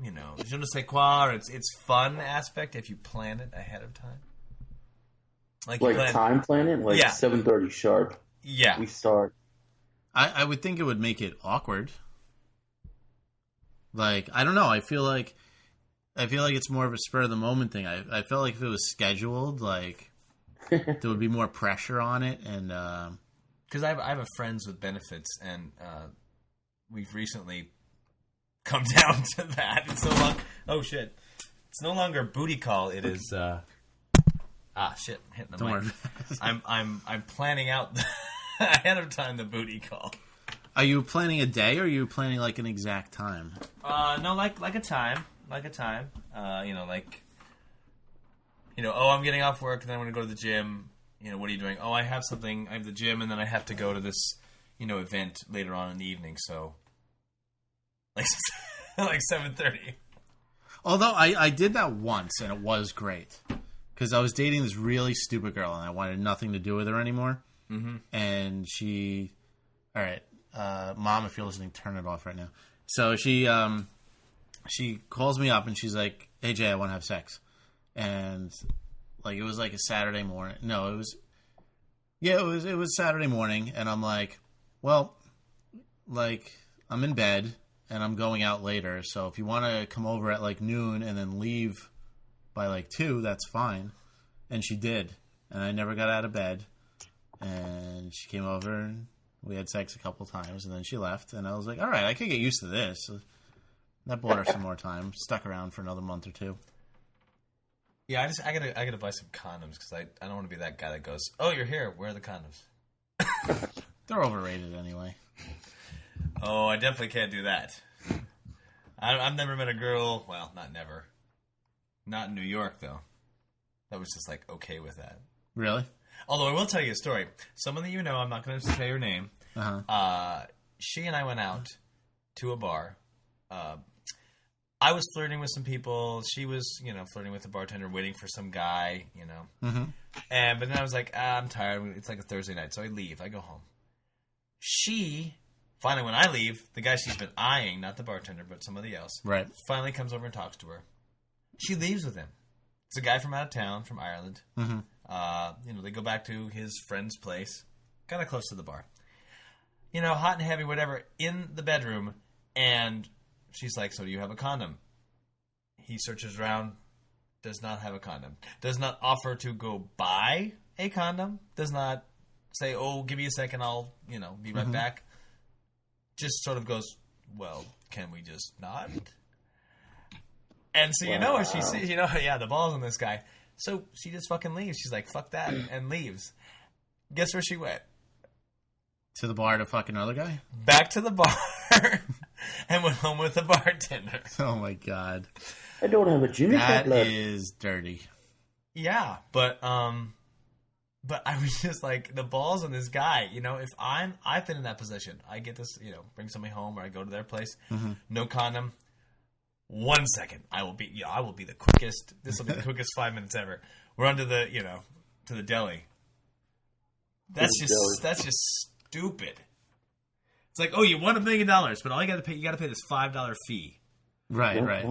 je ne sais quoi, or its fun aspect if you plan it ahead of time? Like time planning? Like 7:30 sharp. Yeah. We start. I would think it would make it awkward. Like, I don't know. I feel like it's more of a spur of the moment thing. I felt like if it was scheduled, like there would be more pressure on it, and because I have a friends with benefits, and we've recently come down to that. It's no longer it's no longer booty call. It is shit, I'm hitting the don't mic. worry. I'm planning out ahead of time the booty call. Are you planning a day, or are you planning like an exact time? No, like a time. I'm getting off work and then I'm going to go to the gym. What are you doing? Oh, I have something. I have the gym and then I have to go to this, event later on in the evening. So, like 7:30. Although I did that once and it was great because I was dating this really stupid girl and I wanted nothing to do with her anymore. Mm-hmm. And she, all right, Mom, if you're listening, turn it off right now. So she calls me up and she's like, "Hey Jay, I want to have sex," and like it was like a Saturday morning. No, it was Saturday morning, and I'm like, well, like I'm in bed and I'm going out later, so if you want to come over at like noon and then leave by like 2, that's fine. And she did, and I never got out of bed, and she came over and we had sex a couple times, and then she left, and I was like, all right, I could get used to this. That bought her some more time. Stuck around for another month or 2. Yeah, I gotta buy some condoms because I don't want to be that guy that goes, "Oh, you're here. Where are the condoms?" They're overrated anyway. Oh, I definitely can't do that. I've never met a girl. Well, not never. Not in New York though. That was just like okay with that. Really? Although I will tell you a story. Someone that you know, I'm not going to say her name. Uh-huh. She and I went out to a bar. I was flirting with some people. She was, flirting with the bartender, waiting for some guy, Mm-hmm. But then I was like, I'm tired. It's like a Thursday night, so I leave. I go home. She, finally, when I leave, the guy she's been eyeing, not the bartender, but somebody else, right, finally comes over and talks to her. She leaves with him. It's a guy from out of town, from Ireland. Mm-hmm. They go back to his friend's place, kind of close to the bar. Hot and heavy, whatever, in the bedroom, and she's like, "So do you have a condom?" He searches around, does not have a condom. Does not offer to go buy a condom. Does not say, "Oh, give me a second, I'll, be right back." Just sort of goes, "Well, can we just not?" And so what she sees, the balls on this guy. So she just fucking leaves. She's like, "Fuck that," and leaves. Guess where she went? To the bar to fuck another guy? Back to the bar and went home with the bartender. Oh my god. I don't have a junior That left. is dirty. Yeah, but I was just like, the balls on this guy, if I've been in that position, I get this, bring somebody home or I go to their place, no condom, 1 second, I will be the quickest, this will be the quickest 5 minutes ever. We're on to the, to the deli. That's just stupid. It's like, oh, you won $1 million, but all you got to pay this $5 fee. Right, right.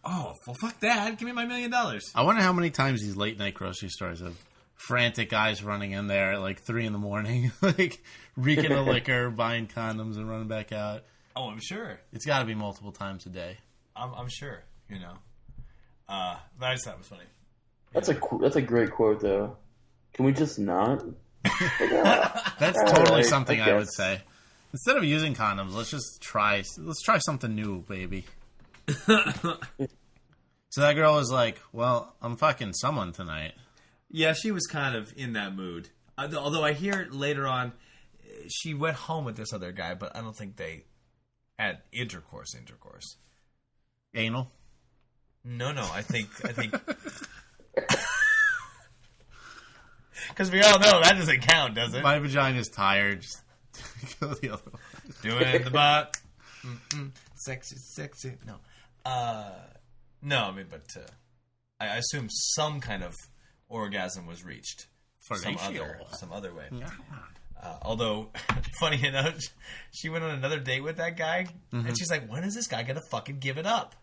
Oh, well, fuck that. Give me my $1 million. I wonder how many times these late night grocery stores have frantic guys running in there at like 3 a.m, like reeking of liquor, buying condoms, and running back out. Oh, I'm sure. It's got to be multiple times a day. I'm sure. But I just thought it was funny. That's a great quote, though. Can we just not? That's totally something I would say. Instead of using condoms, let's try something new, baby. So that girl was like, well, I'm fucking someone tonight. Yeah, she was kind of in that mood. Although I hear later on, she went home with this other guy, but I don't think they had intercourse. Anal? No, I think because we all know that doesn't count, does it? My vagina's tired. Just go the other way. Do it in the butt. Sexy. No. No, I mean, but I assume some kind of orgasm was reached. Some other way. Yeah. Although, funny enough, she went on another date with that guy, and she's like, when is this guy going to fucking give it up?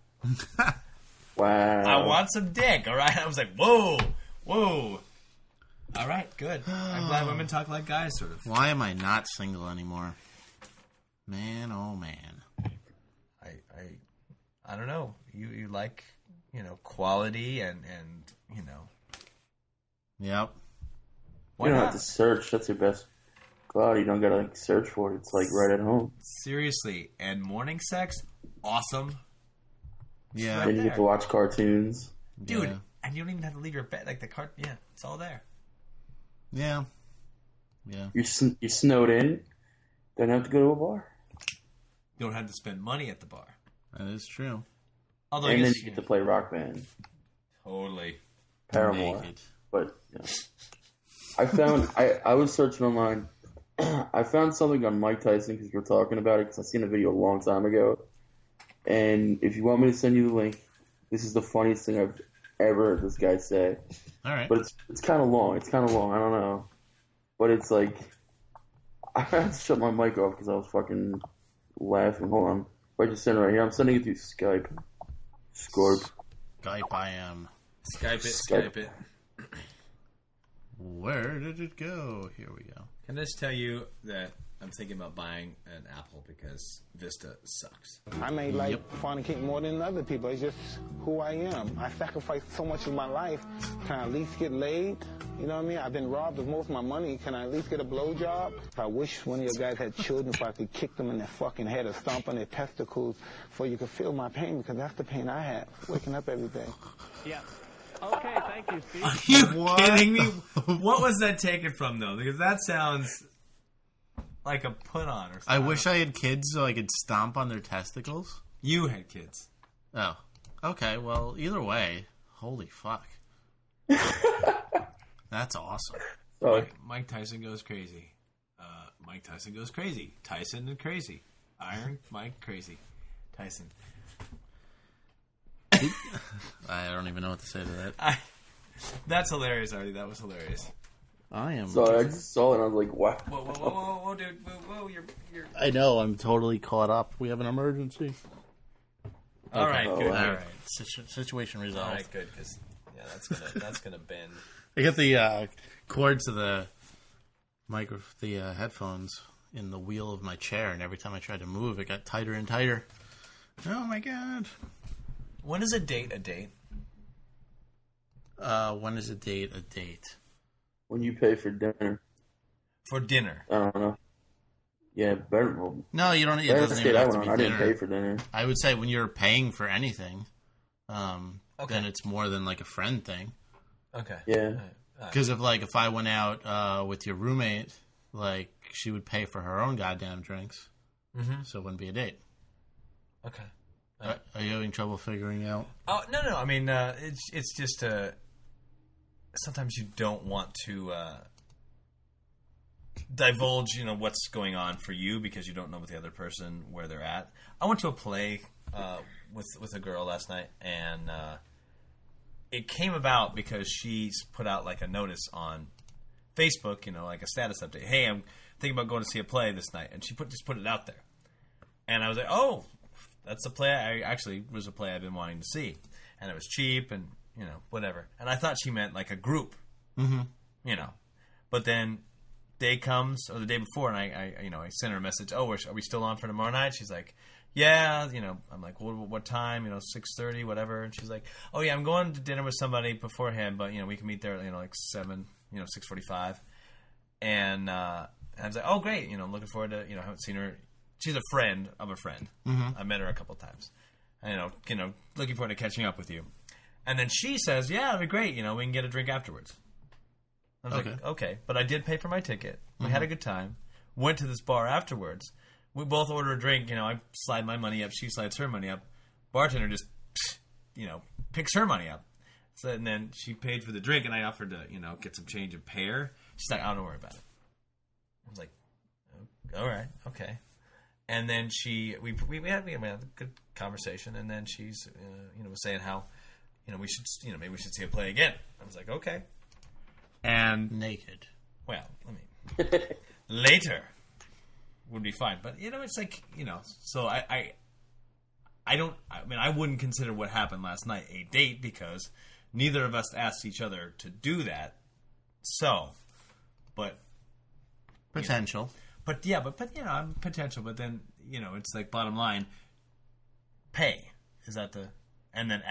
Wow. I want some dick, all right? I was like, whoa. All right, good. I'm glad women talk like guys, sort of. Why am I not single anymore? Man, oh man. I don't know. You like, quality and Yep. Why you don't not? have to search. That's your best cloud. You don't gotta search for it. It's like right at home. Seriously. And morning sex, awesome. Yeah. And you get to watch cartoons. Dude, Yeah. and you don't even have to leave your bed. Like the cart, yeah, it's all there. Yeah. You're snowed in. Don't have to go to a bar. You don't have to spend money at the bar. That is true. Although And I then guess, you get to play Rock Band. totally. Paramore. Naked. But I found I was searching online. I found something on Mike Tyson because we were talking about it because I seen a video a long time ago. And if you want me to send you the link, this is the funniest thing I've ever heard this guy say. All right. But it's kind of long. I don't know. But it's like I had to shut my mic off because I was fucking laughing. Hold on. If I just send it right here, I'm sending it through Skype. Skype. I am. Skype it. Where did it go? Here we go. Can I just tell you that I'm thinking about buying an Apple because Vista sucks. I may fornicate more than other people. It's just who I am. I sacrificed so much of my life. Can I at least get laid? You know what I mean? I've been robbed of most of my money. Can I at least get a blowjob? I wish one of your guys had children so I could kick them in their fucking head or stomp on their testicles so you could feel my pain because that's the pain I have, waking up every day. Yeah. Okay, thank you, Steve. Are you kidding me? What was that taken from, though? Because that sounds like a put-on or something. I wish I had kids so I could stomp on their testicles. You had kids. Oh. Okay, well, either way, holy fuck. That's awesome. So Mike Tyson goes crazy. Mike Tyson goes crazy. Tyson and crazy. Iron Mike crazy. Tyson. I don't even know what to say to that. That's hilarious, Artie. That was hilarious. I am. I just saw it and I was like, wow. Whoa, dude. Whoa, you're... I know, I'm totally caught up. We have an emergency. All right, Oh, good. wow. All right. Situation resolved. All right, good, because that's gonna bend. I got the cord to the headphones in the wheel of my chair, and every time I tried to move, it got tighter and tighter. Oh my god! When is a date a date? When is a date a date? When you pay for dinner. For dinner. I don't know. Yeah, better. Well, No, you don't. It that's doesn't the even state I have to went be on. I dinner. didn't pay for dinner. I would say when you're paying for anything, Okay. then it's more than like a friend thing. Okay. Yeah. Because if I went out with your roommate, like she would pay for her own goddamn drinks, so it wouldn't be a date. Okay. Are you having trouble figuring out? Oh no! I mean, it's just sometimes you don't want to divulge, what's going on for you because you don't know with the other person where they're at. I went to a play with a girl last night, and it came about because she's put out like a notice on Facebook, like a status update. Hey, I'm thinking about going to see a play this night, and she just put it out there, and I was like, oh. That's a play. Was a play I've been wanting to see, and it was cheap, and whatever. And I thought she meant like a group, But then day comes, or the day before, and I sent her a message. Oh, are we still on for tomorrow night? She's like, yeah. I'm like, what time? 6:30, whatever. And she's like, oh yeah, I'm going to dinner with somebody beforehand, but we can meet there, like 7, 6:45. And I was like, oh great, looking forward to, I haven't seen her. She's a friend of a friend. I met her a couple times. Looking forward to catching up with you. And then she says, yeah, it'd be great. We can get a drink afterwards. I was like, okay. But I did pay for my ticket. We had a good time. went to this bar afterwards. We both order a drink. I slide my money up. She slides her money up. Bartender just, picks her money up. So, and then she paid for the drink, and I offered to, get some change and pay her. She's like, "Oh, don't worry about it." I was like, "All right, okay." And then we had a good conversation, and then she's, was saying how, we should, maybe we should see a play again. I was like, "Okay." And naked. Well, later would be fine, but it's like, so I wouldn't consider what happened last night a date because neither of us asked each other to do that. So, but potential. But I'm potential. But then it's like bottom line, pay is that and then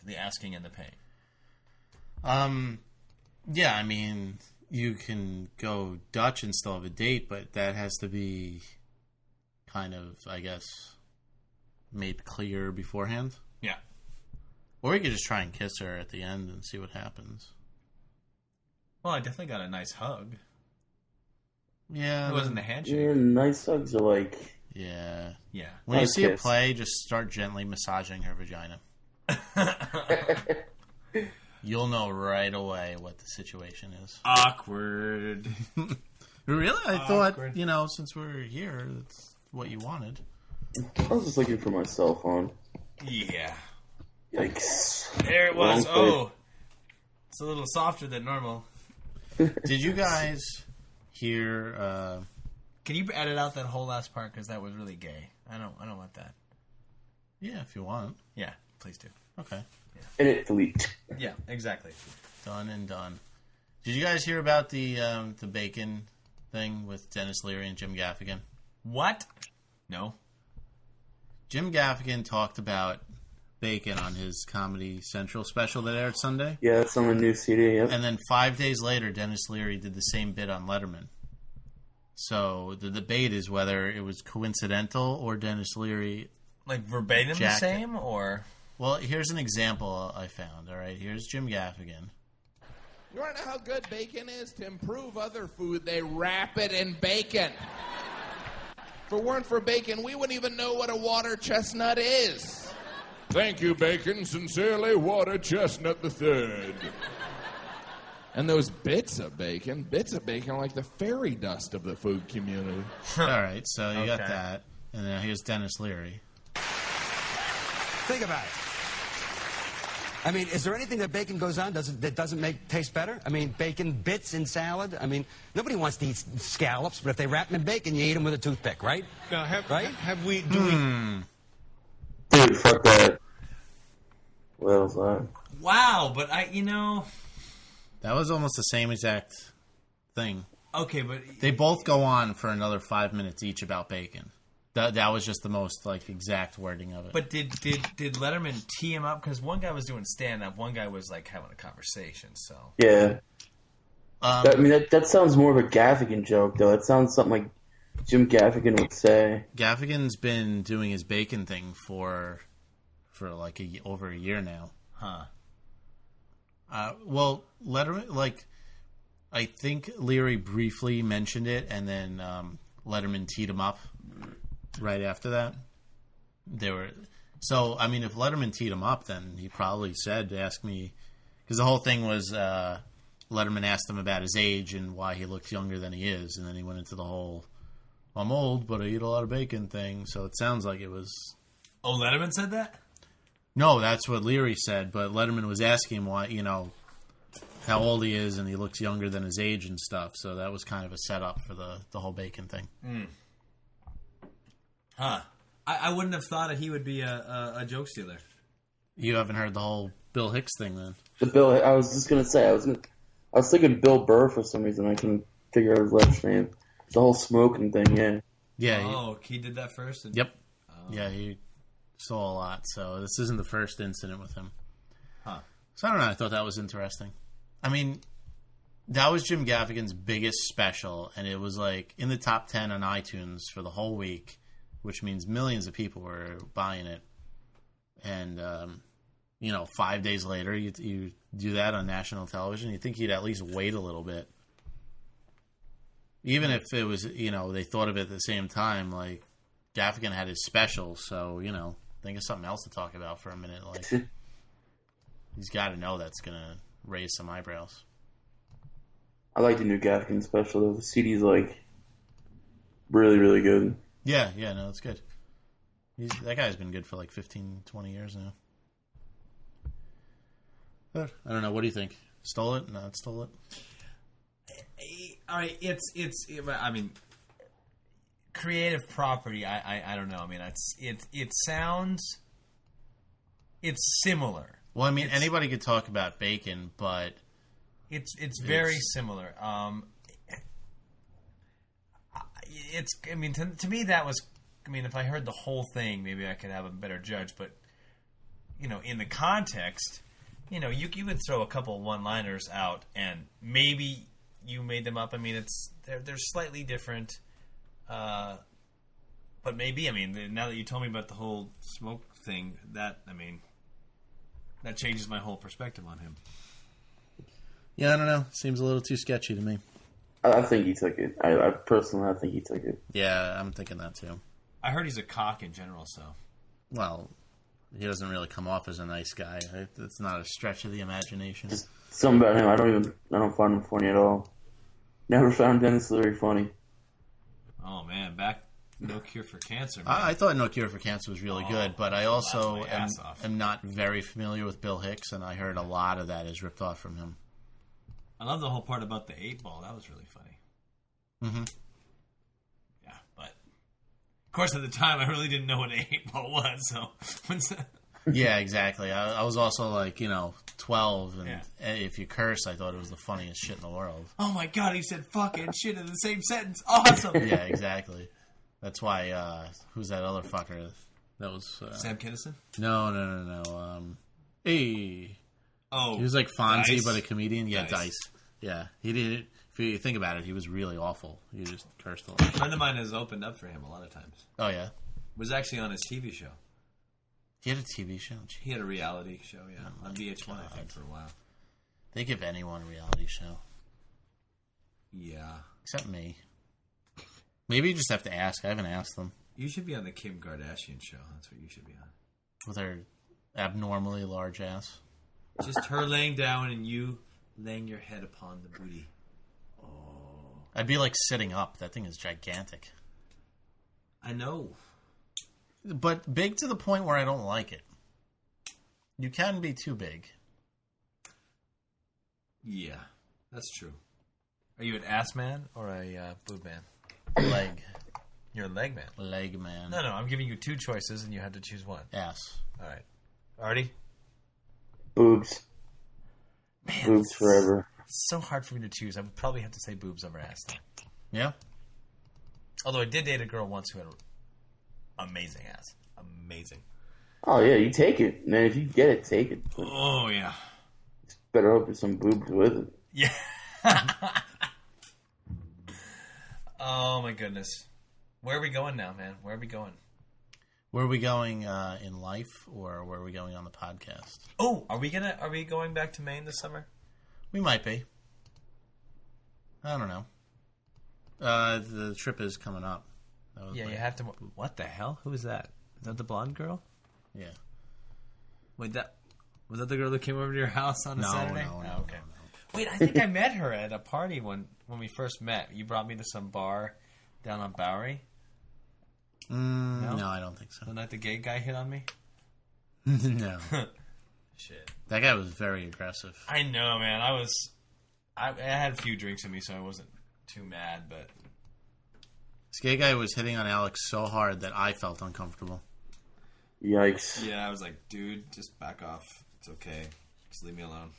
the asking and the paying. Yeah, I mean, you can go Dutch and still have a date, but that has to be kind of, I guess, made clear beforehand. Yeah. Or you could just try and kiss her at the end and see what happens. Well, I definitely got a nice hug. Yeah. It wasn't a handshake. Yeah, nice hugs are like... Yeah. Yeah. When you Nice see a kiss. play, just start gently massaging her vagina. You'll know right away what the situation is. Awkward. Really? I thought, Awkward. since we're here, that's what you wanted. I was just looking for my cell phone. Yeah. Yikes. There it was. Wrong place. Oh. It's a little softer than normal. Did you guys hear... Can you edit out that whole last part because that was really gay? I don't want that. Yeah, if you want. Yeah, please do. Okay. And it delete. Yeah, exactly. Done and done. Did you guys hear about the bacon thing with Dennis Leary and Jim Gaffigan? What? No. Jim Gaffigan talked about bacon on his Comedy Central special that aired Sunday. Yeah, that's on the new CD, yep. And then 5 days later, Dennis Leary did the same bit on Letterman. So the debate is whether it was coincidental or Dennis Leary... Like verbatim the same, or... Well, here's an example I found, all right? Here's Jim Gaffigan. You want to know how good bacon is? To improve other food, they wrap it in bacon. If it weren't for bacon, we wouldn't even know what a water chestnut is. Thank you, bacon. Sincerely, Water Chestnut III. And those bits of bacon are like the fairy dust of the food community. All right, so you got Okay. that. And then here's Dennis Leary. Think about it. I mean, is there anything that bacon goes on that doesn't make taste better? I mean, bacon bits in salad. I mean, nobody wants to eat scallops, but if they wrap them in bacon, you eat them with a toothpick, right? Now, Right? Dude, fuck that. What was that? Wow, but That was almost the same exact thing. Okay, but... They both go on for another 5 minutes each about bacon. That was just the most exact wording of it. But did Letterman tee him up? Because one guy was doing stand-up, one guy was having a conversation, so... Yeah. That sounds more of a Gaffigan joke, though. It sounds something like Jim Gaffigan would say. Gaffigan's been doing his bacon thing for over a year now. Huh. Well, Letterman, I think Leary briefly mentioned it, and then Letterman teed him up right after that. If Letterman teed him up, then he probably said to ask me, because the whole thing was Letterman asked him about his age and why he looked younger than he is, and then he went into the whole "I'm old, but I eat a lot of bacon" thing. So it sounds like it was. Oh, Letterman said that? No, that's what Leary said, but Letterman was asking him why, how old he is, and he looks younger than his age and stuff. So that was kind of a setup for the whole bacon thing. Mm. Huh. I wouldn't have thought that he would be a joke stealer. You haven't heard the whole Bill Hicks thing, then? I was just gonna say, I was thinking Bill Burr for some reason. I couldn't figure out his last name. The whole smoking thing, yeah. Yeah. He did that first? Yep. Oh. Yeah, he saw a lot, so this isn't the first incident with him. Huh. So I don't know, I thought that was interesting. I mean, that was Jim Gaffigan's biggest special, and it was in the top 10 on iTunes for the whole week, which means millions of people were buying it. And, 5 days later, you do that on national television, you think he'd at least wait a little bit. Even if it was, they thought of it at the same time, like, Gaffigan had his special, so, think of something else to talk about for a minute. Like, he's got to know that's going to raise some eyebrows. I like the new Gaffigan special, though. The CD's, like, really, really good. Yeah, no, it's good. That guy's been good for, like, 15, 20 years now. But, I don't know. What do you think? Stole it? Not stole it? All right, I mean, creative property. I don't know. I mean, it sounds. It's similar. Well, I mean, anybody could talk about bacon, but it's very similar. I mean, to me that was. I mean, if I heard the whole thing, maybe I could have a better judge. But in the context, you could throw a couple one-liners out, and maybe you made them up. I mean, they're slightly different, but maybe. I mean, now that you told me about the whole smoke thing, that changes my whole perspective on him. Yeah, I don't know. Seems a little too sketchy to me. I think he took it. I personally think he took it. Yeah, I'm thinking that too. I heard he's a cock in general, so. Well, he doesn't really come off as a nice guy. It's not a stretch of the imagination. Just something about him. I don't find him funny at all. Never found Dennis Leary funny. Oh man, No Cure for Cancer. Man. I thought No Cure for Cancer was really good, but I also am not very familiar with Bill Hicks, and I heard a lot of that is ripped off from him. I love the whole part about the 8-ball. That was really funny. Mm-hmm. Yeah, but of course at the time I really didn't know what an 8-ball was. So yeah, exactly. I was also like 12, and if you curse, I thought it was the funniest shit in the world. Oh my god, he said "fucking shit" in the same sentence. Awesome. Yeah, exactly. That's why. Who's that other fucker? That was Sam Kinison. No. Hey. Oh, he was like Fonzie, Dice? but a comedian. Yeah, Dice. Yeah, he did it. If you think about it, he was really awful. He just cursed a lot. A friend of mine has opened up for him a lot of times. Oh yeah, was actually on his TV show. He had a TV show. Jeez. He had a reality show, on VH1, God. I think, for a while. They give anyone a reality show. Yeah, except me. Maybe you just have to ask. I haven't asked them. You should be on the Kim Kardashian show. That's what you should be on. With her abnormally large ass. Just her laying down and you laying your head upon the booty. Oh. I'd be like sitting up. That thing is gigantic. I know. But big to the point where I don't like it. You can be too big. Yeah, that's true. Are you an ass man or a boob man? Leg. You're a leg man. Leg man. No, I'm giving you two choices and you have to choose one. Ass. All right. Artie? Boobs. Man, boobs forever. It's so hard for me to choose. I would probably have to say boobs over ass, though. Yeah? Although I did date a girl once who had an amazing ass. Amazing. Oh, yeah, you take it. Man, if you get it, take it. Oh, yeah. It's better hope there's some boobs with it. Yeah. Oh, my goodness. Where are we going now, man? Where are we going? Where are we going in life, or where are we going on the podcast? Oh, are we going back to Maine this summer? We might be. I don't know. The trip is coming up. Yeah, you have to. What the hell? Who is that? Is that the blonde girl? Yeah. Wait, was that the girl that came over to your house on a Saturday? No, okay. No. Wait, I think I met her at a party when we first met. You brought me to some bar down on Bowery. No, I don't think so. The night the gay guy hit on me? No. Shit. That guy was very aggressive. I know, man. I had a few drinks in me, so I wasn't too mad, but... This gay guy was hitting on Alex so hard that I felt uncomfortable. Yikes. Yeah, I was like, dude, just back off. It's okay. Just leave me alone.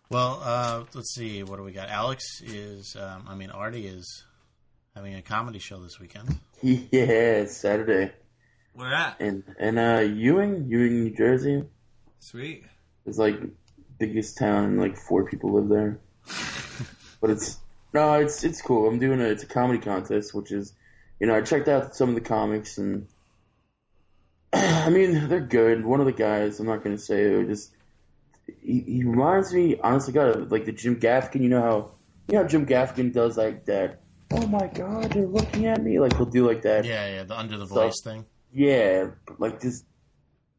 Well, let's see. What do we got? Alex is... Artie is having a comedy show this weekend. Yeah, it's Saturday. Where at? In Ewing, New Jersey. Sweet. It's like biggest town, and like 4 people live there. But it's cool. I'm doing it's a comedy contest, which is, I checked out some of the comics, and I mean they're good. One of the guys, I'm not going to say who, just he reminds me, honestly, God, of like the Jim Gaffigan. You know how You know how Jim Gaffigan does like that? Oh my God, they're looking at me. Like he'll do like that. Yeah, the under the stuff. voice thing. Yeah, like this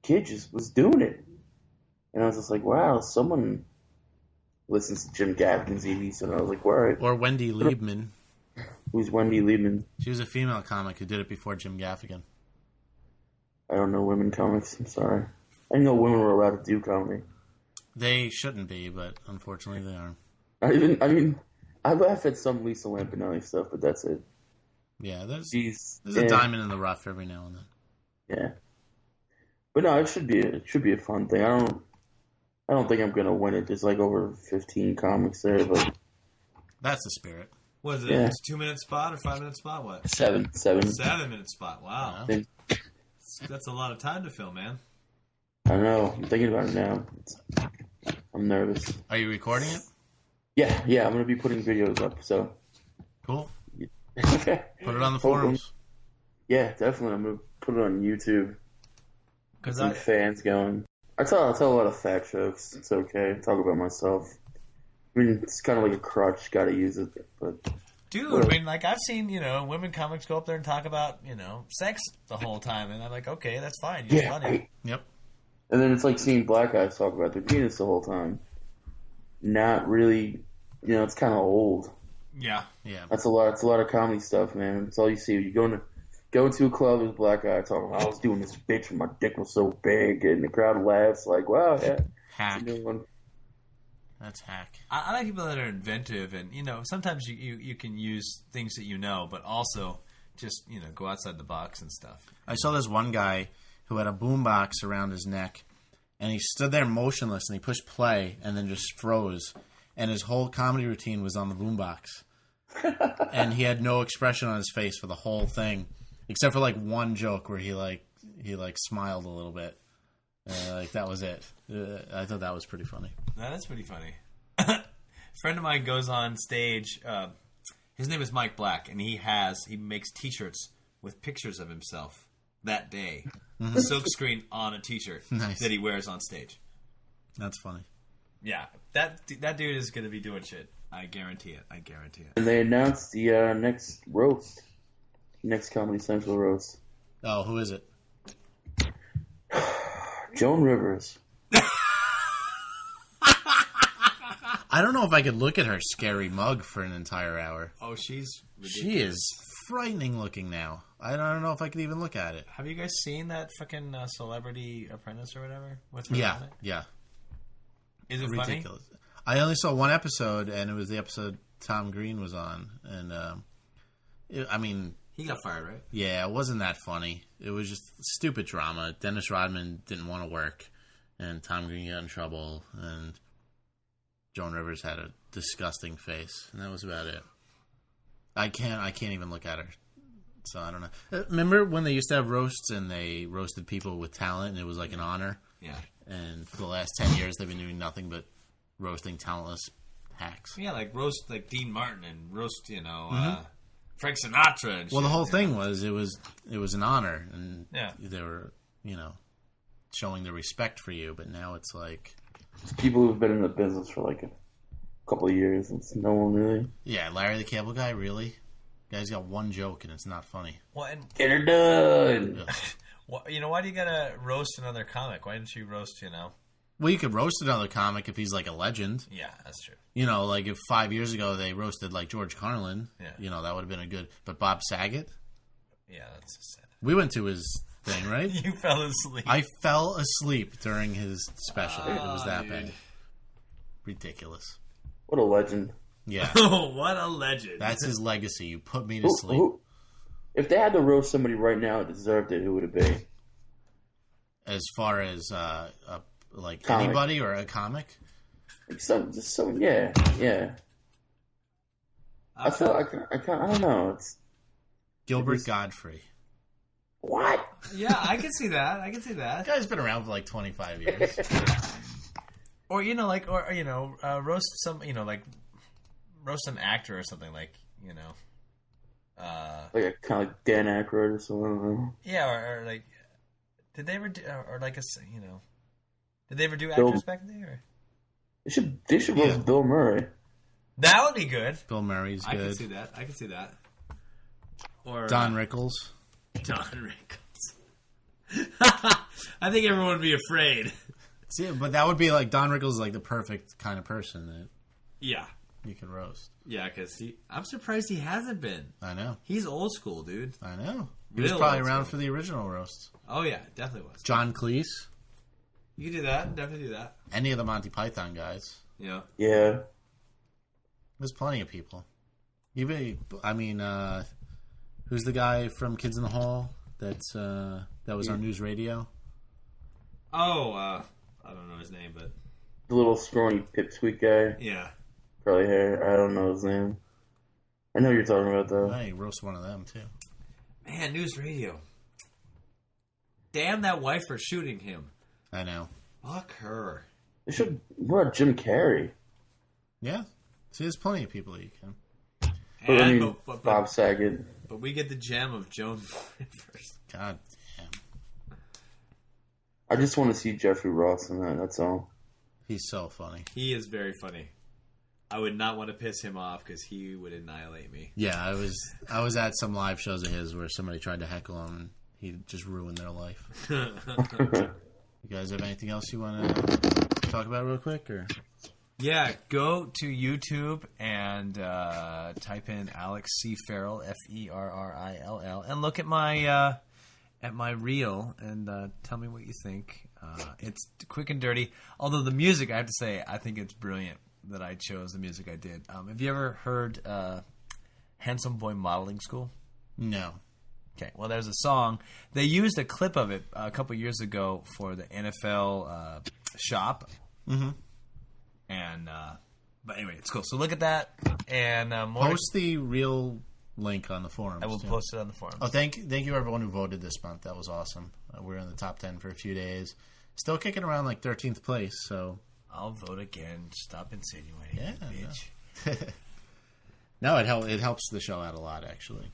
kid just was doing it, and I was just like, wow, someone listens to Jim Gaffigan's EVs, and I was like, all right. Or Wendy Liebman. Who's Wendy Liebman? She was a female comic who did it before Jim Gaffigan. I don't know women comics. I'm sorry. I didn't know women were allowed to do comedy. They shouldn't be, but unfortunately they are. I laugh at some Lisa Lampanelli stuff, but that's it. Yeah, there's a diamond in the rough every now and then. Yeah, but no, it should be a fun thing. I don't think I'm gonna win it. There's like over 15 comics there, but that's the spirit. What is it? Yeah. It's 2 minute spot or 5 minute spot? What? 7 7-minute spot. Wow, Yeah. that's a lot of time to fill, man. I know. I'm thinking about it now. I'm nervous. Are you recording it? Yeah. I'm gonna be putting videos up. So Cool. put Put it on the forums. Yeah, definitely. I'm gonna put it on YouTube. Because Some fans going. I tell a lot of fat jokes. It's okay. I talk about myself. I mean, it's kind of like a crutch. Got to use it, but. dude, I mean, like I've seen, women comics go up there and talk about, sex the whole time, and I'm like, okay, that's fine. You're funny. Yep. And then it's like seeing black guys talk about their penis the whole time. Not really, it's kind of old. Yeah. That's a lot. It's a lot of comedy stuff, man. That's all you see. You go into a club with a black guy talking about, I was doing this bitch when my dick was so big, and the crowd laughs like, wow, yeah. Hack. That's hack. I like people that are inventive, and sometimes you can use things that but also just go outside the box and stuff. I saw this one guy who had a boombox around his neck, and he stood there motionless, and he pushed play, and then just froze, and his whole comedy routine was on the boombox, and he had no expression on his face for the whole thing, except for like one joke where he smiled a little bit, that was it. I thought that was pretty funny. That's pretty funny. A friend of mine goes on stage. His name is Mike Black, and he makes T-shirts with pictures of himself that day, silk screen on a T-shirt that he wears on stage. That's funny. Yeah, that dude is going to be doing shit. I guarantee it. And they announced the next roast, next Comedy Central roast. Oh, who is it? Joan Rivers. I don't know if I could look at her scary mug for an entire hour. Oh, she's ridiculous. She is frightening looking now. I don't know if I could even look at it. Have you guys seen that fucking Celebrity Apprentice or whatever? With her on it? Yeah. Is it ridiculous? Funny? I only saw one episode, and it was the episode Tom Green was on. And, he got fired, right? Yeah, it wasn't that funny. It was just stupid drama. Dennis Rodman didn't want to work, and Tom Green got in trouble, and Joan Rivers had a disgusting face, and that was about it. I can't even look at her. So I don't know. Remember when they used to have roasts and they roasted people with talent and it was like an honor? Yeah. And for the last 10 years they've been doing nothing but roasting talentless hacks. Yeah, like roast like Dean Martin and roast, Frank Sinatra and shit. Well, the whole thing was it was an honor, and they were, showing the respect for you, but now it's like it's people who've been in the business for like a couple of years. It's no one really. Yeah, Larry the Cable Guy, really? Guy's got one joke and it's not funny. Well, and get her done. Well, why do you gotta roast another comic? Why didn't you roast, Well, you could roast another comic if he's like a legend. Yeah, that's true. Like if 5 years ago they roasted like George Carlin, that would have been a good. But Bob Saget? Yeah, that's just sad. We went to his thing, right? You fell asleep. I fell asleep during his special. It was that bad. Ridiculous. What a legend. Yeah. Oh, what a legend. That's his legacy. You put me to sleep. If they had to roast somebody right now that deserved it, who would it be? As far as like comic. Anybody or a comic? Yeah. I don't know. It's Gilbert Godfrey. What? Yeah, I can see that. That guy's been around for like 25 years. Or roast some, roast an actor or something like like a kind of like Dan Aykroyd or something. I don't know. Yeah, or like, did they ever do, or like did they ever do actors back in the day? Or? They should roast Bill Murray. That would be good. Bill Murray's I good. can see that. Or Don Rickles. Don Rickles. I think everyone would be afraid. See, but that would be like Don Rickles is like the perfect kind of person that Yeah. you can roast. Yeah, because I'm surprised he hasn't been. I know. He's old school, dude. I know. He was Real probably old around school. for the original roasts. Oh, yeah, definitely was. John Cleese. You can do that. Definitely do that. Any of the Monty Python guys. Yeah. Yeah. There's plenty of people. Even, I mean, who's the guy from Kids in the Hall that was on News Radio? Oh, I don't know his name, but... The little scrawny pipsqueak guy. Yeah. Curly hair. I don't know his name. I know what you're talking about, though. Hey, roast one of them, too. Man, News Radio. Damn that wife for shooting him. I know. Fuck her. They should... What about Jim Carrey? Yeah. See, there's plenty of people you can. But, I And, mean, Bob Saget. but we get the gem of Joan first. God damn. I just want to see Jeffrey Ross in that, that's all. He's so funny. He is very funny. I would not want to piss him off because he would annihilate me. Yeah, I was at some live shows of his where somebody tried to heckle him and he just ruined their life. You guys have anything else you want to talk about real quick? Or Yeah, go to YouTube and type in Alex C. Farrell, Ferrill, and look at my reel and tell me what you think. It's quick and dirty. Although the music, I have to say, I think it's brilliant that I chose the music I did. Have you ever heard Handsome Boy Modeling School? no. Okay, well, there's a song. They used a clip of it a couple years ago for the NFL shop. Mm-hmm. And, but anyway, it's cool. So look at that. And more. Post the real link on the forums. I will too. post it on the forums. Oh, thank you everyone who voted this month. That was awesome. We're in the top 10 for a few days. Still kicking around like 13th place. So I'll vote again. Stop insinuating, Yeah, bitch. no, it helps the show out a lot actually.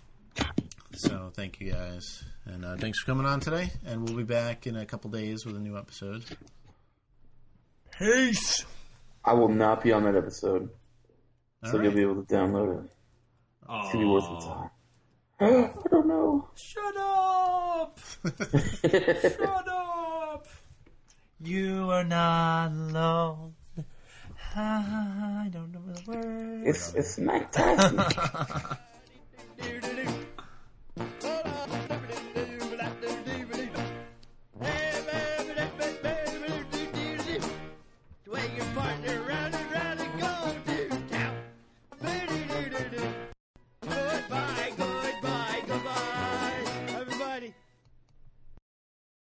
So thank you guys, and thanks for coming on today. And we'll be back in a couple days with a new episode. Peace. I will not be on that episode. All So right. you'll be able to download it. It's going to be worth the time. I don't know. Shut up. Shut up. You are not alone. I don't know the word. It's Mike Tyson.